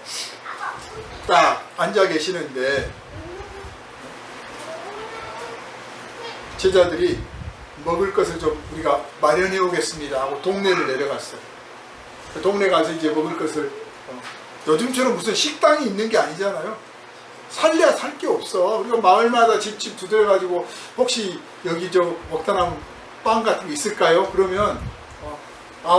딱 앉아 계시는데 제자들이 먹을 것을 좀 우리가 마련해 오겠습니다 하고 동네를 내려갔어요. 그 동네 가서 이제 먹을 것을, 요즘처럼 무슨 식당이 있는 게 아니잖아요. 살려야 살 게 없어. 우리가 마을마다 집집 두드려가지고 혹시 여기 저 먹다 남은 빵 같은 게 있을까요? 그러면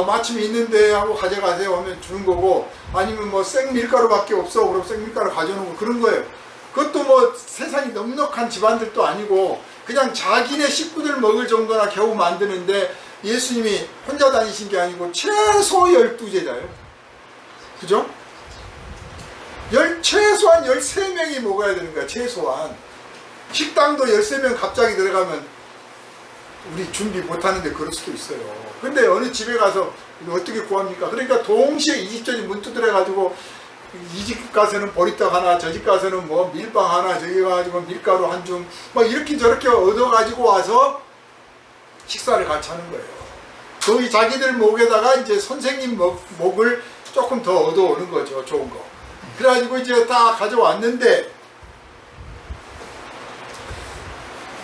마침 있는데 하고 가져가세요 하면 주는 거고, 아니면 뭐 생밀가루밖에 없어 그럼 생밀가루 가져오는 거, 그런 거예요. 그것도 뭐 세상이 넉넉한 집안들도 아니고 그냥 자기네 식구들 먹을 정도나 겨우 만드는데, 예수님이 혼자 다니신 게 아니고 최소 12제자예요. 그죠? 최소한 13명이 먹어야 되는 거야. 최소한. 식당도 13명 갑자기 들어가면 우리 준비 못하는데 그럴 수도 있어요. 근데 어느 집에 가서 어떻게 구합니까? 그러니까 동시에 이 집전이 문 두드려가지고 이 집 가서는 보리떡 하나, 저 집 가서는 뭐 밀빵 하나, 저기 가가지고 밀가루 한 줌, 막 이렇게 저렇게 얻어가지고 와서 식사를 같이 하는 거예요. 거기 자기들 목에다가 이제 선생님 목을 조금 더 얻어오는 거죠. 좋은 거. 그래가지고 이제 다 가져왔는데,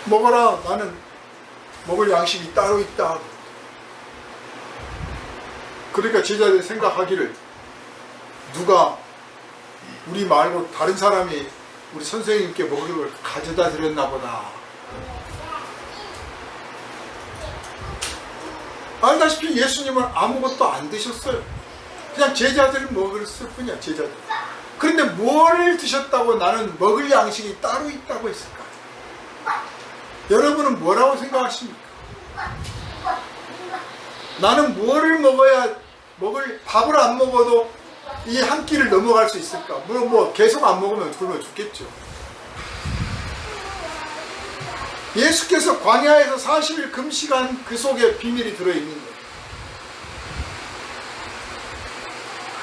먹어라. 나는 먹을 양식이 따로 있다. 그러니까 제자들이 생각하기를, 누가 우리 말고 다른 사람이 우리 선생님께 먹을 걸 가져다 드렸나 보다. 알다시피 예수님은 아무것도 안 드셨어요. 그냥 제자들이 먹었을 뿐이야, 제자들. 그런데 뭘 드셨다고 나는 먹을 양식이 따로 있다고 했을까? 여러분은 뭐라고 생각하십니까? 나는 뭐를 먹어야 밥을 안 먹어도 이 한 끼를 넘어갈 수 있을까? 뭐 계속 안 먹으면 굶어 죽겠죠. 예수께서 광야에서 40일 금식한 그 속에 비밀이 들어있는 거예요.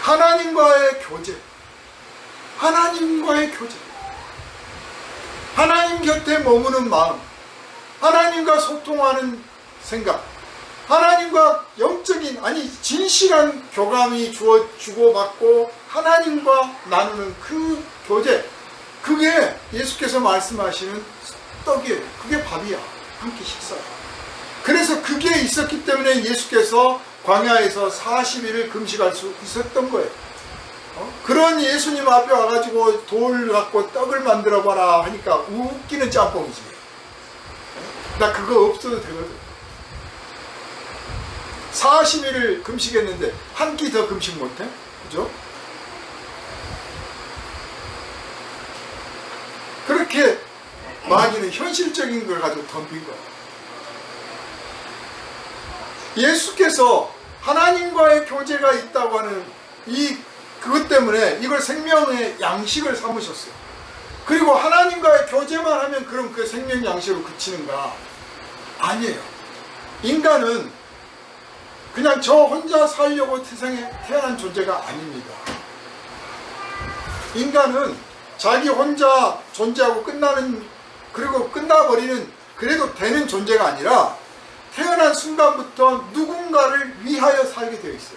하나님과의 교제, 하나님과의 교제, 하나님 곁에 머무는 마음, 하나님과 소통하는 생각, 하나님과 영적인, 진실한 교감이 주고받고 하나님과 나누는 그 교제, 그게 예수께서 말씀하시는 떡이에요. 그게 밥이야. 한 끼 식사. 그래서 그게 있었기 때문에 예수께서 광야에서 40일을 금식할 수 있었던 거예요. 그런 예수님 앞에 와가지고 돌 갖고 떡을 만들어 봐라 하니까 웃기는 짬뽕이지. 나 그거 없어도 되거든. 40일을 금식했는데 한 끼 더 금식 못해? 그죠? 그렇게 마귀는 현실적인 걸 가지고 덤빈 거야. 예수께서 하나님과의 교제가 있다고 하는 그것 때문에 이걸 생명의 양식을 삼으셨어요. 그리고 하나님과의 교제만 하면 그럼 그 생명 양식으로 그치는가? 아니에요. 인간은 그냥 저 혼자 살려고 세상에 태어난 존재가 아닙니다. 인간은 자기 혼자 존재하고 그리고 끝나버리는, 그래도 되는 존재가 아니라 태어난 순간부터 누군가를 위하여 살게 되어 있어요.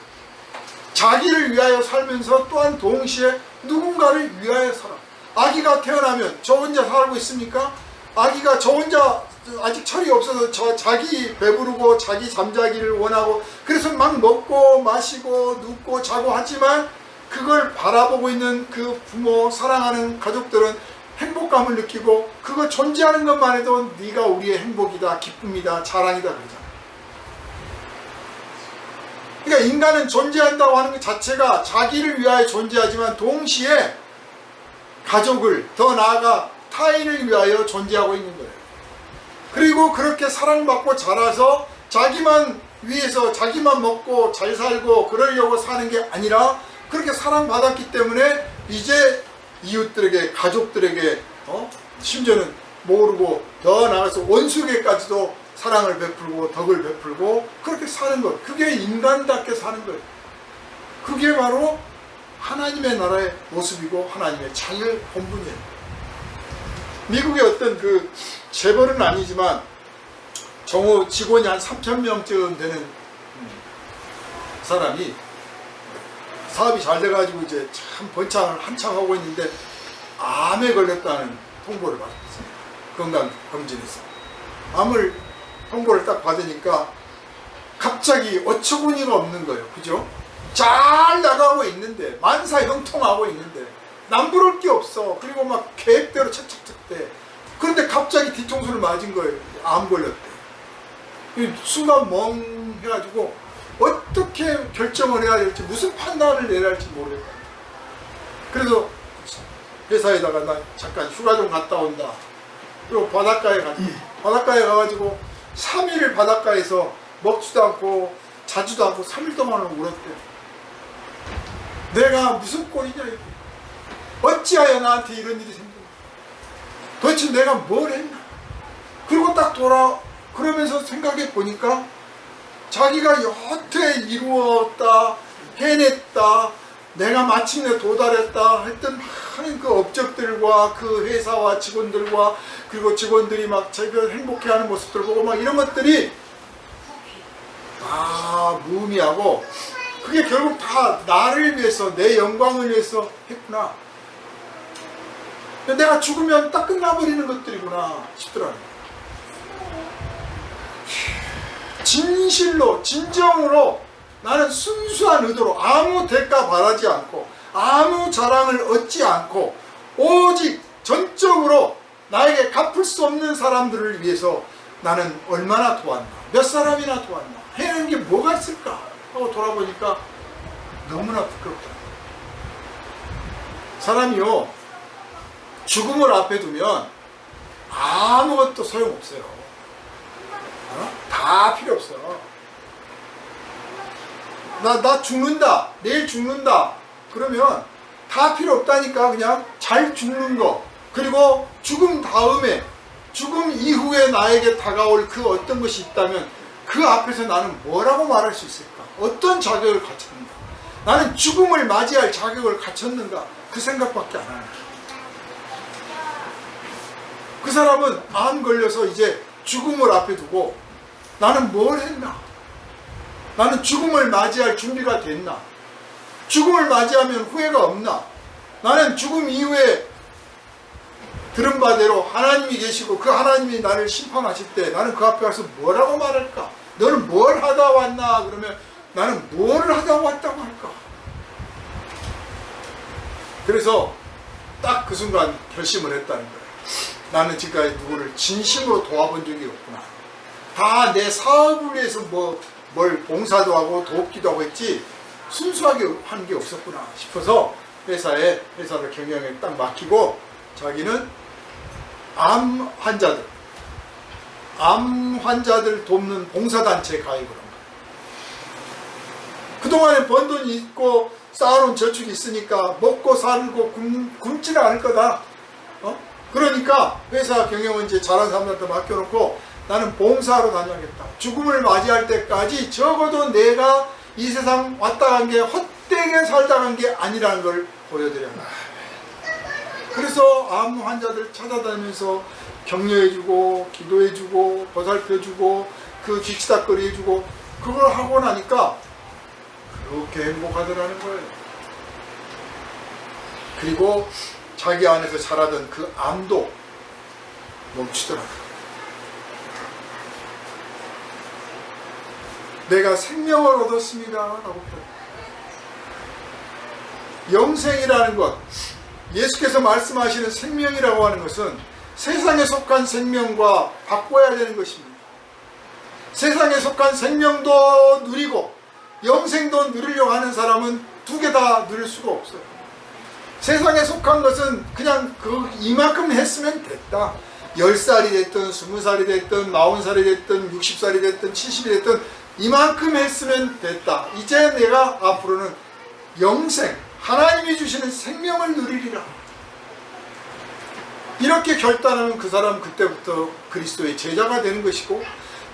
자기를 위하여 살면서 또한 동시에 누군가를 위하여 살아. 아기가 태어나면 저 혼자 살고 있습니까? 아기가 저 혼자 아직 철이 없어서 자기 배부르고 자기 잠자기를 원하고 그래서 막 먹고 마시고 눕고 자고 하지만 그걸 바라보고 있는 그 부모, 사랑하는 가족들은 행복감을 느끼고 그거 존재하는 것만 해도 네가 우리의 행복이다, 기쁨이다, 자랑이다 그러잖아. 그러니까 인간은 존재한다고 하는 것 자체가 자기를 위하여 존재하지만 동시에 가족을, 더 나아가 타인을 위하여 존재하고 있는 거예요. 그리고 그렇게 사랑받고 자라서 자기만 위해서 자기만 먹고 잘 살고 그러려고 사는 게 아니라 그렇게 사랑받았기 때문에 이제 이웃들에게, 가족들에게, 심지어는 모르고 더 나아가서 원수에게까지도 사랑을 베풀고 덕을 베풀고 그렇게 사는 것, 그게 인간답게 사는 거예요. 그게 바로 하나님의 나라의 모습이고 하나님의 자녀의 본분이에요. 미국의 어떤 그 재벌은 아니지만 정오 직원이 한 3,000명쯤 되는 사람이 사업이 잘 돼가지고 이제 참 번창을 한창 하고 있는데 암에 걸렸다는 통보를 받았어요. 건강검진에서. 암을 통보를 딱 받으니까 갑자기 어처구니가 없는 거예요. 그죠? 잘 나가고 있는데, 만사형통하고 있는데 남부러울 게 없어. 그리고 막 계획대로 착착착 돼. 그런데 갑자기 뒤통수를 맞은 거예요. 암 걸렸대. 순간 멍해가지고 어떻게 결정을 해야 될지, 무슨 판단을 내야 할지 모르겠다. 그래서 회사에다가 나 잠깐 휴가 좀 갔다 온다. 그리고 바닷가에 갔다. 바닷가에 가가지고 3일을 바닷가에서 먹지도 않고 자지도 않고 3일 동안을 울었대. 내가 무슨 꼴이냐 이게. 어찌하여 나한테 이런 일이 생겼나. 도대체 내가 뭘 했나. 그리고 딱 그러면서 생각해 보니까 자기가 여태 이루었다, 해냈다, 내가 마침내 도달했다 했던 많은 그 업적들과 그 회사와 직원들과 그리고 직원들이 막 자기가 행복해하는 모습들 보고 막 이런 것들이 다 무의미하고 그게 결국 다 나를 위해서, 내 영광을 위해서 했구나. 내가 죽으면 딱 끝나버리는 것들이구나 싶더라고요. 진실로, 진정으로 나는 순수한 의도로 아무 대가 바라지 않고 아무 자랑을 얻지 않고 오직 전적으로 나에게 갚을 수 없는 사람들을 위해서 나는 얼마나 도왔나, 몇 사람이나 도왔나, 해낸 게 뭐가 있을까 하고 돌아보니까 너무나 부끄럽다. 사람이요, 죽음을 앞에 두면 아무것도 소용없어요. 다 필요 없어. 나 죽는다, 내일 죽는다 그러면 다 필요 없다니까. 그냥 잘 죽는 거, 그리고 죽음 다음에, 죽음 이후에 나에게 다가올 그 어떤 것이 있다면 그 앞에서 나는 뭐라고 말할 수 있을까? 어떤 자격을 갖췄는가? 나는 죽음을 맞이할 자격을 갖췄는가? 그 생각밖에 안 하는 거야. 그 사람은 암 걸려서 이제 죽음을 앞에 두고 나는 뭘 했나? 나는 죽음을 맞이할 준비가 됐나? 죽음을 맞이하면 후회가 없나? 나는 죽음 이후에 들은 바대로 하나님이 계시고 그 하나님이 나를 심판하실 때 나는 그 앞에 가서 뭐라고 말할까? 너는 뭘 하다 왔나? 그러면 나는 뭘 하다 왔다고 할까? 그래서 딱 그 순간 결심을 했다는 거예요. 나는 지금까지 누구를 진심으로 도와본 적이 없구나. 다 내 사업을 위해서 뭘 봉사도 하고 돕기도 하고 했지 순수하게 한 게 없었구나 싶어서 회사를 경영에 딱 맡기고 자기는 암 환자들 돕는 봉사단체에 가입을 한 거예요. 그동안에 번 돈이 있고 쌓아놓은 저축이 있으니까 먹고 살고 굶지는 않을 거다. 그러니까 회사 경영은 이제 잘한 사람들한테 맡겨놓고 나는 봉사하러 다녀야겠다. 죽음을 맞이할 때까지 적어도 내가 이 세상 왔다 간 게 헛되게 살다 간 게 아니라는 걸 보여드려야 한다. 그래서 암 환자들 찾아다니면서 격려해주고 기도해주고 보살펴주고 그 뒤치다거리 해주고 그걸 하고 나니까 그렇게 행복하더라는 거예요. 그리고 자기 안에서 자라던 그 암도 멈추더라고요. 내가 생명을 얻었습니다 라고 영생이라는 것, 예수께서 말씀하시는 생명이라고 하는 것은 세상에 속한 생명과 바꿔야 되는 것입니다. 세상에 속한 생명도 누리고 영생도 누리려고 하는 사람은 두 개 다 누릴 수가 없어요. 세상에 속한 것은 그냥 이만큼 했으면 됐다. 10살이 됐든 20살이 됐든 40살이 됐든 60살이 됐든 70이 됐든 이만큼 했으면 됐다. 이제 내가 앞으로는 영생, 하나님이 주시는 생명을 누리리라. 이렇게 결단하면 그 사람 그때부터 그리스도의 제자가 되는 것이고,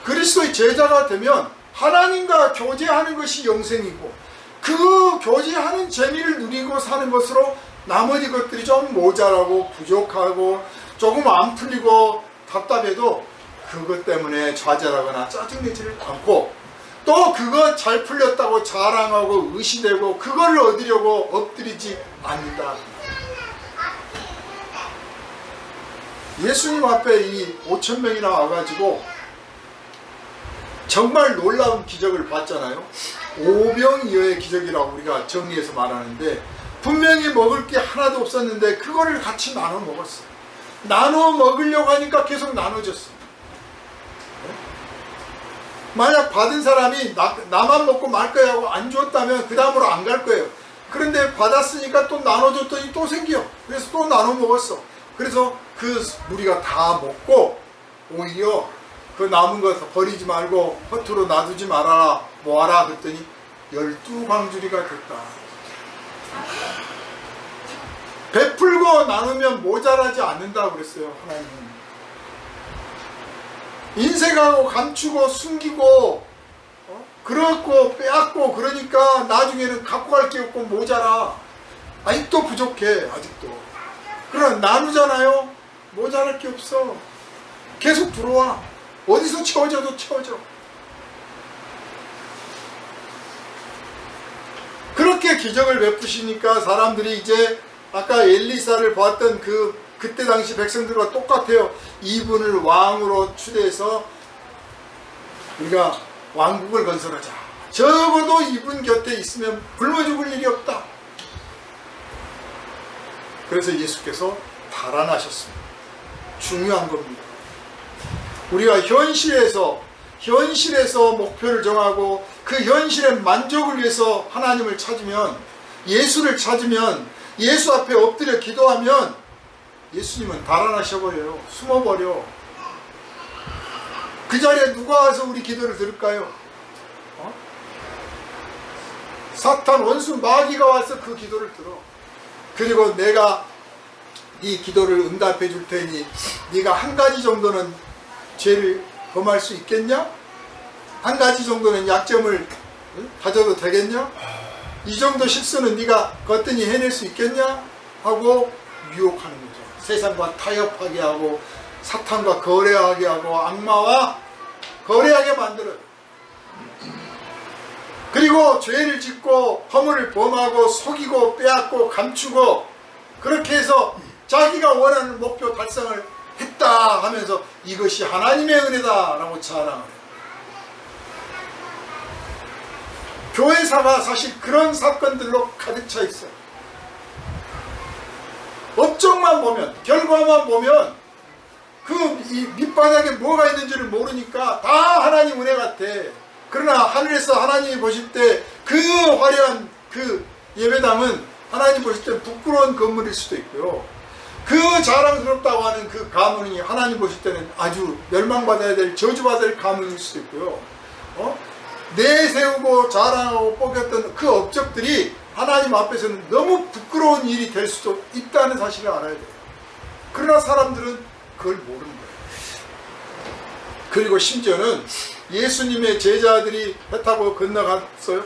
그리스도의 제자가 되면 하나님과 교제하는 것이 영생이고, 그 교제하는 재미를 누리고 사는 것으로 나머지 것들이 좀 모자라고 부족하고 조금 안 풀리고 답답해도 그것 때문에 좌절하거나 짜증내지를 않고, 또 그거 잘 풀렸다고 자랑하고 의시되고 그걸 얻으려고 엎드리지 않는다. 예수님 앞에 이 5,000명이나 와가지고 정말 놀라운 기적을 봤잖아요. 오병이어의 기적이라고 우리가 정리해서 말하는데, 분명히 먹을 게 하나도 없었는데 그거를 같이 나눠 먹었어요. 나눠 먹으려고 하니까 계속 나눠졌어요. 만약 받은 사람이 나만 먹고 말 거야 하고 안 줬다면 그 다음으로 안 갈 거예요. 그런데 받았으니까 또 나눠줬더니 또 생겨. 그래서 또 나눠 먹었어. 그래서 그 무리가 다 먹고 오히려 그 남은 거 버리지 말고 허투루 놔두지 말아라, 모아라 그랬더니 12광주리가 됐다. 베풀고 나누면 모자라지 않는다고 그랬어요, 하나님은. 인색하고 감추고 숨기고 그렇고 빼앗고 그러니까 나중에는 갖고 갈 게 없고 모자라. 아직도 부족해. 아직도. 그러나 나누잖아요. 모자랄 게 없어. 계속 들어와. 어디서 채워져도 채워져. 그렇게 기적을 베푸시니까 사람들이 이제 아까 엘리사를 봤던 그때 당시 백성들과 똑같아요. 이분을 왕으로 추대해서 우리가 왕국을 건설하자. 적어도 이분 곁에 있으면 굶어 죽을 일이 없다. 그래서 예수께서 달아나셨습니다. 중요한 겁니다. 우리가 현실에서 목표를 정하고 그 현실의 만족을 위해서 하나님을 찾으면, 예수를 찾으면, 예수 앞에 엎드려 기도하면 예수님은 달아나셔버려요. 숨어버려. 그 자리에 누가 와서 우리 기도를 들을까요? 사탄 원수 마귀가 와서 그 기도를 들어. 그리고 내가 네 기도를 응답해 줄 테니 네가 한 가지 정도는 죄를 범할 수 있겠냐? 한 가지 정도는 약점을 가져도 되겠냐? 이 정도 실수는 네가 거뜬히 해낼 수 있겠냐? 하고 유혹하는 거죠. 세상과 타협하게 하고 사탄과 거래하게 하고 악마와 거래하게 만들어요. 그리고 죄를 짓고 허물을 범하고 속이고 빼앗고 감추고 그렇게 해서 자기가 원하는 목표 달성을 했다 하면서 이것이 하나님의 은혜다 라고 자랑을 해요. 교회사가 사실 그런 사건들로 가득 차 있어요. 업적만 보면, 결과만 보면 그 밑바닥에 뭐가 있는지를 모르니까 다 하나님 은혜 같아. 그러나 하늘에서 하나님이 보실 때 그 화려한 그 예배당은 하나님 보실 때 부끄러운 건물일 수도 있고요. 그 자랑스럽다고 하는 그 가문이 하나님 보실 때는 아주 멸망받아야 될, 저주받아야 될 가문일 수도 있고요. 내세우고 자랑하고 뽑혔던 그 업적들이 하나님 앞에서는 너무 부끄러운 일이 될 수도 있다는 사실을 알아야 돼요. 그러나 사람들은 그걸 모르는 거예요. 그리고 심지어는 예수님의 제자들이 배 타고 건너갔어요.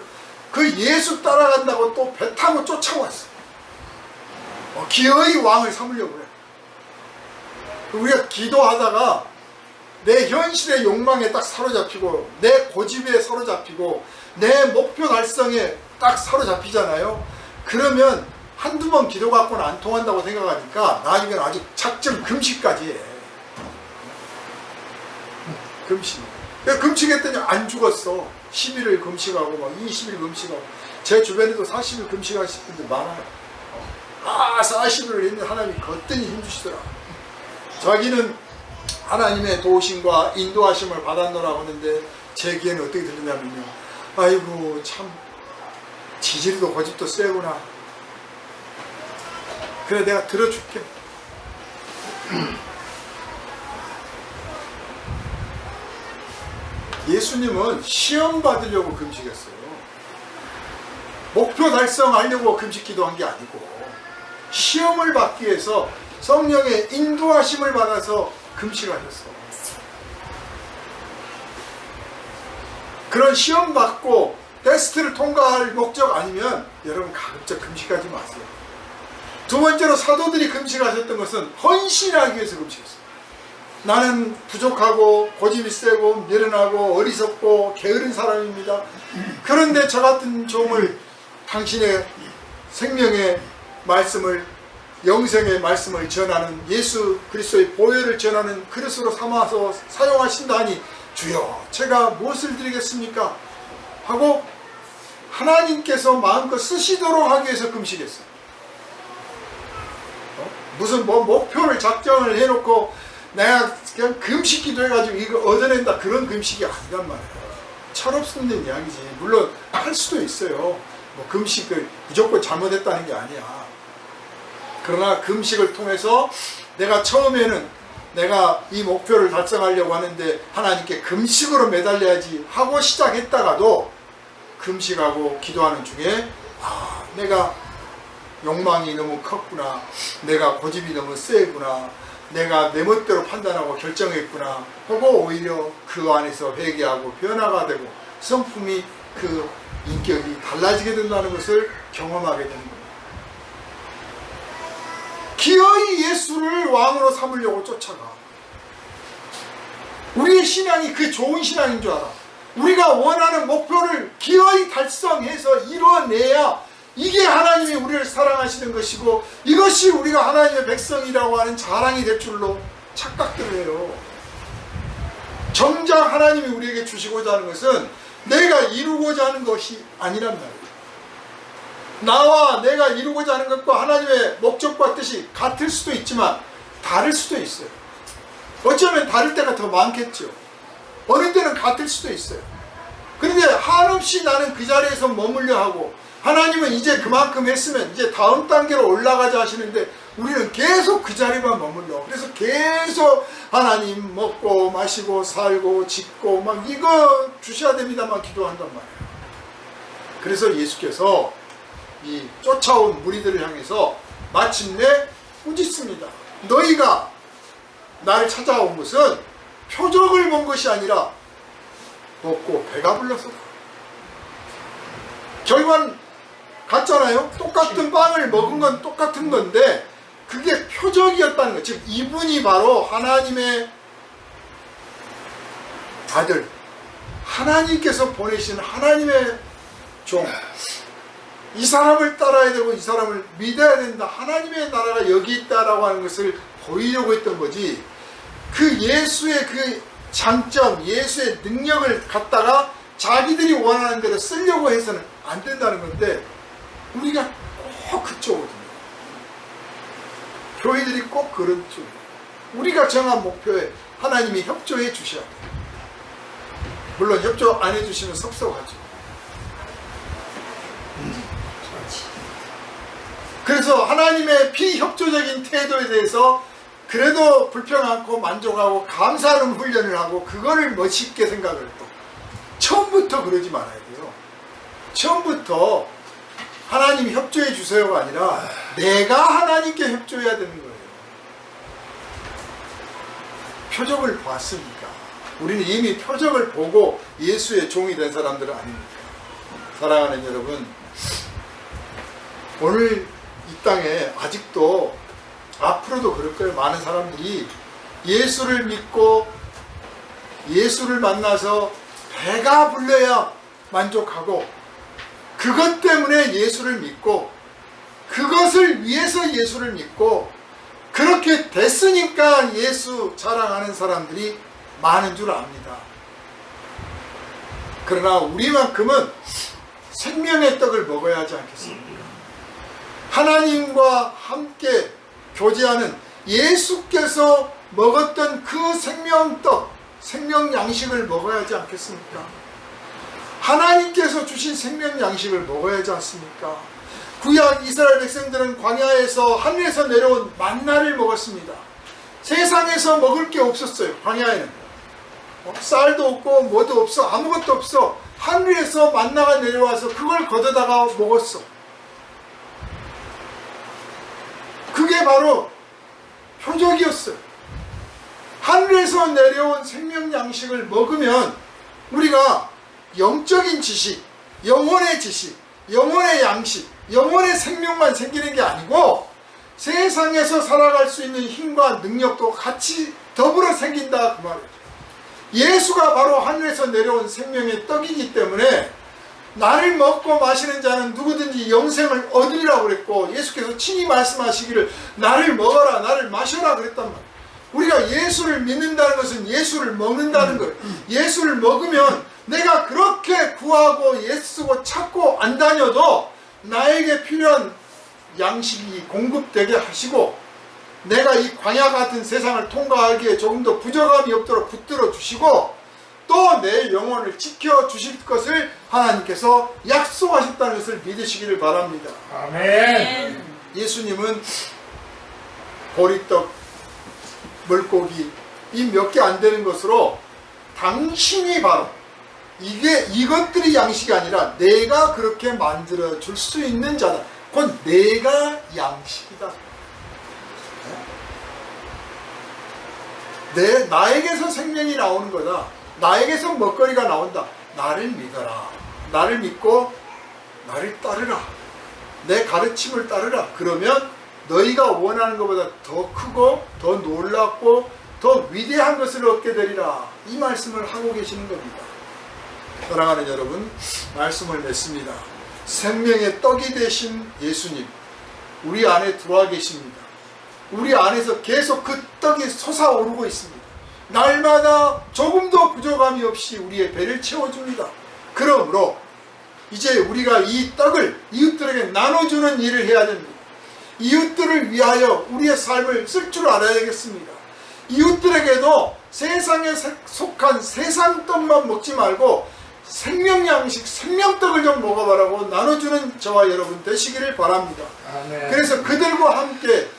그 예수 따라간다고 또 배 타고 쫓아왔어요. 기어이 왕을 삼으려고 해요. 우리가 기도하다가 내 현실의 욕망에 딱 사로잡히고 내 고집에 사로잡히고 내 목표 달성에 딱 사로잡히잖아요. 그러면 한두 번 기도 갖고는 안 통한다고 생각하니까 나중에는 아주 작정 금식까지 해. 금식. 금식했더니 안 죽었어. 10일을 금식하고 막 20일 금식하고. 제 주변에도 40일 금식하실 분들 많아요. 40일을 했는데 하나님이 거뜬히 힘주시더라. 자기는 하나님의 도우심과 인도하심을 받았노라고 하는데 제 귀에는 어떻게 들리냐면요, 아이고 참 지질도 고집도 세구나. 그래 내가 들어줄게. 예수님은 시험 받으려고 금식했어요. 목표 달성하려고 금식 기도한 게 아니고 시험을 받기 위해서 성령의 인도하심을 받아서 금식하셨어. 그런 시험 받고 테스트를 통과할 목적 아니면 여러분 가급적 금식하지 마세요. 두 번째로 사도들이 금식하셨던 것은 헌신하기 위해서 금식했어요. 나는 부족하고 고집이 세고 미련하고 어리석고 게으른 사람입니다. 그런데 저 같은 종을 당신의 생명의 말씀을, 영생의 말씀을 전하는, 예수 그리스도의 보혈을 전하는 그릇으로 삼아서 사용하신다니 주여 제가 무엇을 드리겠습니까? 하고 하나님께서 마음껏 쓰시도록 하기 위해서 금식했어요. 무슨 목표를 작정을 해놓고 내가 그냥 금식 기도해가지고 이거 얻어낸다, 그런 금식이 아니란 말이에요. 철없는 이야기지. 물론 할 수도 있어요. 금식을 무조건 잘못했다는 게 아니야. 그러나 금식을 통해서 내가 처음에는 내가 이 목표를 달성하려고 하는데 하나님께 금식으로 매달려야지 하고 시작했다가도 금식하고 기도하는 중에 내가 욕망이 너무 컸구나, 내가 고집이 너무 세구나, 내가 내 멋대로 판단하고 결정했구나 하고 오히려 그 안에서 회개하고 변화가 되고 성품이, 그 인격이 달라지게 된다는 것을 경험하게 되는 겁니다. 기어이 예수를 왕으로 삼으려고 쫓아가. 우리의 신앙이 그 좋은 신앙인 줄 알아. 우리가 원하는 목표를 기어이 달성해서 이뤄내야 이게 하나님이 우리를 사랑하시는 것이고 이것이 우리가 하나님의 백성이라고 하는 자랑이 될 줄로 착각들을 해요. 정작 하나님이 우리에게 주시고자 하는 것은 내가 이루고자 하는 것이 아니란 말이에요. 나와 내가 이루고자 하는 것과 하나님의 목적과 뜻이 같을 수도 있지만 다를 수도 있어요. 어쩌면 다를 때가 더 많겠죠. 어느 때는 같을 수도 있어요. 그런데 한없이 나는 그 자리에서 머물려 하고, 하나님은 이제 그만큼 했으면 이제 다음 단계로 올라가자 하시는데 우리는 계속 그 자리만 머물러. 그래서 계속 하나님 먹고 마시고 살고 짓고 막 이거 주셔야 됩니다만 기도한단 말이에요. 그래서 예수께서 이 쫓아온 무리들을 향해서 마침내 꾸짖습니다. 너희가 나를 찾아온 것은 표적을 본 것이 아니라 먹고 배가 불러서. 결과는 같잖아요. 똑같은 빵을 먹은 건 똑같은 건데 그게 표적이었다는 것. 즉 이분이 바로 하나님의 아들, 하나님께서 보내신 하나님의 종, 이 사람을 따라야 되고 이 사람을 믿어야 된다, 하나님의 나라가 여기 있다라고 하는 것을 보이려고 했던 거지, 그 예수의 그 장점, 예수의 능력을 갖다가 자기들이 원하는 대로 쓰려고 해서는 안 된다는 건데, 우리가 꼭 그쪽이거든요. 교회들이 꼭 그런 쪽. 우리가 정한 목표에 하나님이 협조해 주셔야 돼요. 물론 협조 안 해주시면 섭섭하죠. 그래서 하나님의 비협조적인 태도에 대해서 그래도 불평 않고 만족하고 감사하는 훈련을 하고 그거를 멋있게 생각을 또 처음부터 그러지 말아야 돼요. 처음부터 하나님이 협조해 주세요가 아니라 내가 하나님께 협조해야 되는 거예요. 표적을 봤으니까. 우리는 이미 표적을 보고 예수의 종이 된 사람들은 아닙니까? 사랑하는 여러분, 오늘 이 땅에 아직도 앞으로도 그럴 거예요. 많은 사람들이 예수를 믿고 예수를 만나서 배가 불러야 만족하고, 그것 때문에 예수를 믿고 그것을 위해서 예수를 믿고 그렇게 됐으니까 예수 자랑하는 사람들이 많은 줄 압니다. 그러나 우리만큼은 생명의 떡을 먹어야 하지 않겠습니까? 하나님과 함께 교제하는 예수께서 먹었던 그 생명떡, 생명 양식을 먹어야 하지 않겠습니까? 하나님께서 주신 생명 양식을 먹어야 하지 않습니까? 구약 이스라엘 백성들은 광야에서 하늘에서 내려온 만나를 먹었습니다. 세상에서 먹을 게 없었어요. 광야에는 쌀도 없고 뭐도 없어, 아무것도 없어. 하늘에서 만나가 내려와서 그걸 걷어다가 먹었어. 그게 바로 표적이었어요. 하늘에서 내려온 생명 양식을 먹으면 우리가 영적인 지식, 영혼의 지식, 영혼의 양식, 영혼의 생명만 생기는 게 아니고 세상에서 살아갈 수 있는 힘과 능력도 같이 더불어 생긴다, 그 말이에요. 예수가 바로 하늘에서 내려온 생명의 떡이기 때문에 나를 먹고 마시는 자는 누구든지 영생을 얻으리라고 그랬고, 예수께서 친히 말씀하시기를 나를 먹어라, 나를 마셔라 그랬단 말이에요. 우리가 예수를 믿는다는 것은 예수를 먹는다는 거예요. 예수를 먹으면 내가 그렇게 구하고 애쓰고 찾고 안 다녀도 나에게 필요한 양식이 공급되게 하시고, 내가 이 광야 같은 세상을 통과하기에 조금 더 부족함이 없도록 붙들어 주시고, 또 내 영혼을 지켜 주실 것을 하나님께서 약속하셨다는 것을 믿으시기를 바랍니다. 아멘. 예수님은 보리떡, 물고기 이 몇 개 안 되는 것으로 당신이 바로 이것들이 양식이 아니라 내가 그렇게 만들어 줄 수 있는 자다. 곧 내가 양식이다. 나에게서 생명이 나오는 거다. 나에게서 먹거리가 나온다. 나를 믿어라. 나를 믿고 나를 따르라. 내 가르침을 따르라. 그러면 너희가 원하는 것보다 더 크고 더 놀랍고 더 위대한 것을 얻게 되리라. 이 말씀을 하고 계시는 겁니다. 사랑하는 여러분, 말씀을 맺습니다. 생명의 떡이 되신 예수님, 우리 안에 들어와 계십니다. 우리 안에서 계속 그 떡이 솟아오르고 있습니다. 날마다 조금도 부족함이 없이 우리의 배를 채워줍니다. 그러므로 이제 우리가 이 떡을 이웃들에게 나눠주는 일을 해야 됩니다. 이웃들을 위하여 우리의 삶을 쓸 줄 알아야겠습니다. 이웃들에게도 세상에 속한 세상 떡만 먹지 말고 생명양식, 생명떡을 좀 먹어보라고 나눠주는 저와 여러분 되시기를 바랍니다. 아멘. 그래서 그들과 함께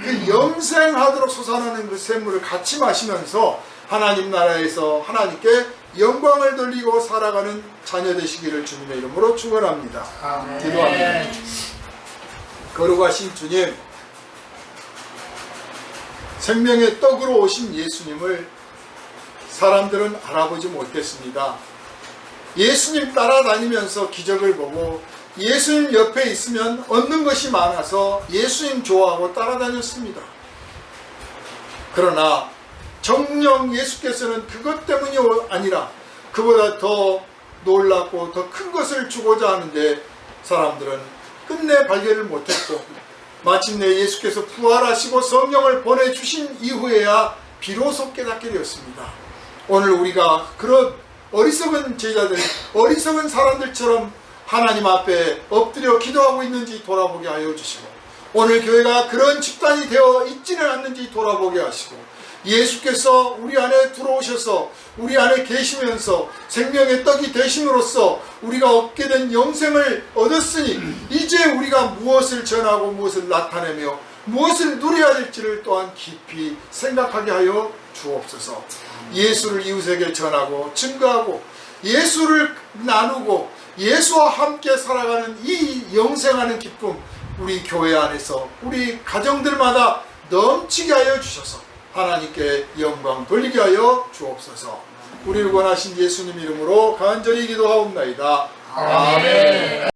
그 영생하도록 솟아나는 그 샘물을 같이 마시면서 하나님 나라에서 하나님께 영광을 돌리고 살아가는 자녀 되시기를 주님의 이름으로 축원합니다. 아멘. 기도합니다. 거룩하신 주님, 생명의 떡으로 오신 예수님을 사람들은 알아보지 못했습니다. 예수님 따라다니면서 기적을 보고 예수님 옆에 있으면 얻는 것이 많아서 예수님 좋아하고 따라다녔습니다. 그러나 정녕 예수께서는 그것 때문이 아니라 그보다 더 놀랍고 더 큰 것을 주고자 하는데 사람들은 끝내 발견을 못했고 마침내 예수께서 부활하시고 성령을 보내주신 이후에야 비로소 깨닫게 되었습니다. 오늘 우리가 그런 어리석은 제자들, 어리석은 사람들처럼 하나님 앞에 엎드려 기도하고 있는지 돌아보게 하여 주시고, 오늘 교회가 그런 집단이 되어 있지는 않는지 돌아보게 하시고, 예수께서 우리 안에 들어오셔서 우리 안에 계시면서 생명의 떡이 되심으로써 우리가 얻게 된 영생을 얻었으니 이제 우리가 무엇을 전하고 무엇을 나타내며 무엇을 누려야 될지를 또한 깊이 생각하게 하여 주옵소서. 예수를 이웃에게 전하고 증거하고 예수를 나누고 예수와 함께 살아가는 이 영생하는 기쁨, 우리 교회 안에서 우리 가정들마다 넘치게 하여 주셔서 하나님께 영광 돌리게 하여 주옵소서. 우리를 원하신 예수님 이름으로 간절히 기도하옵나이다. 아멘.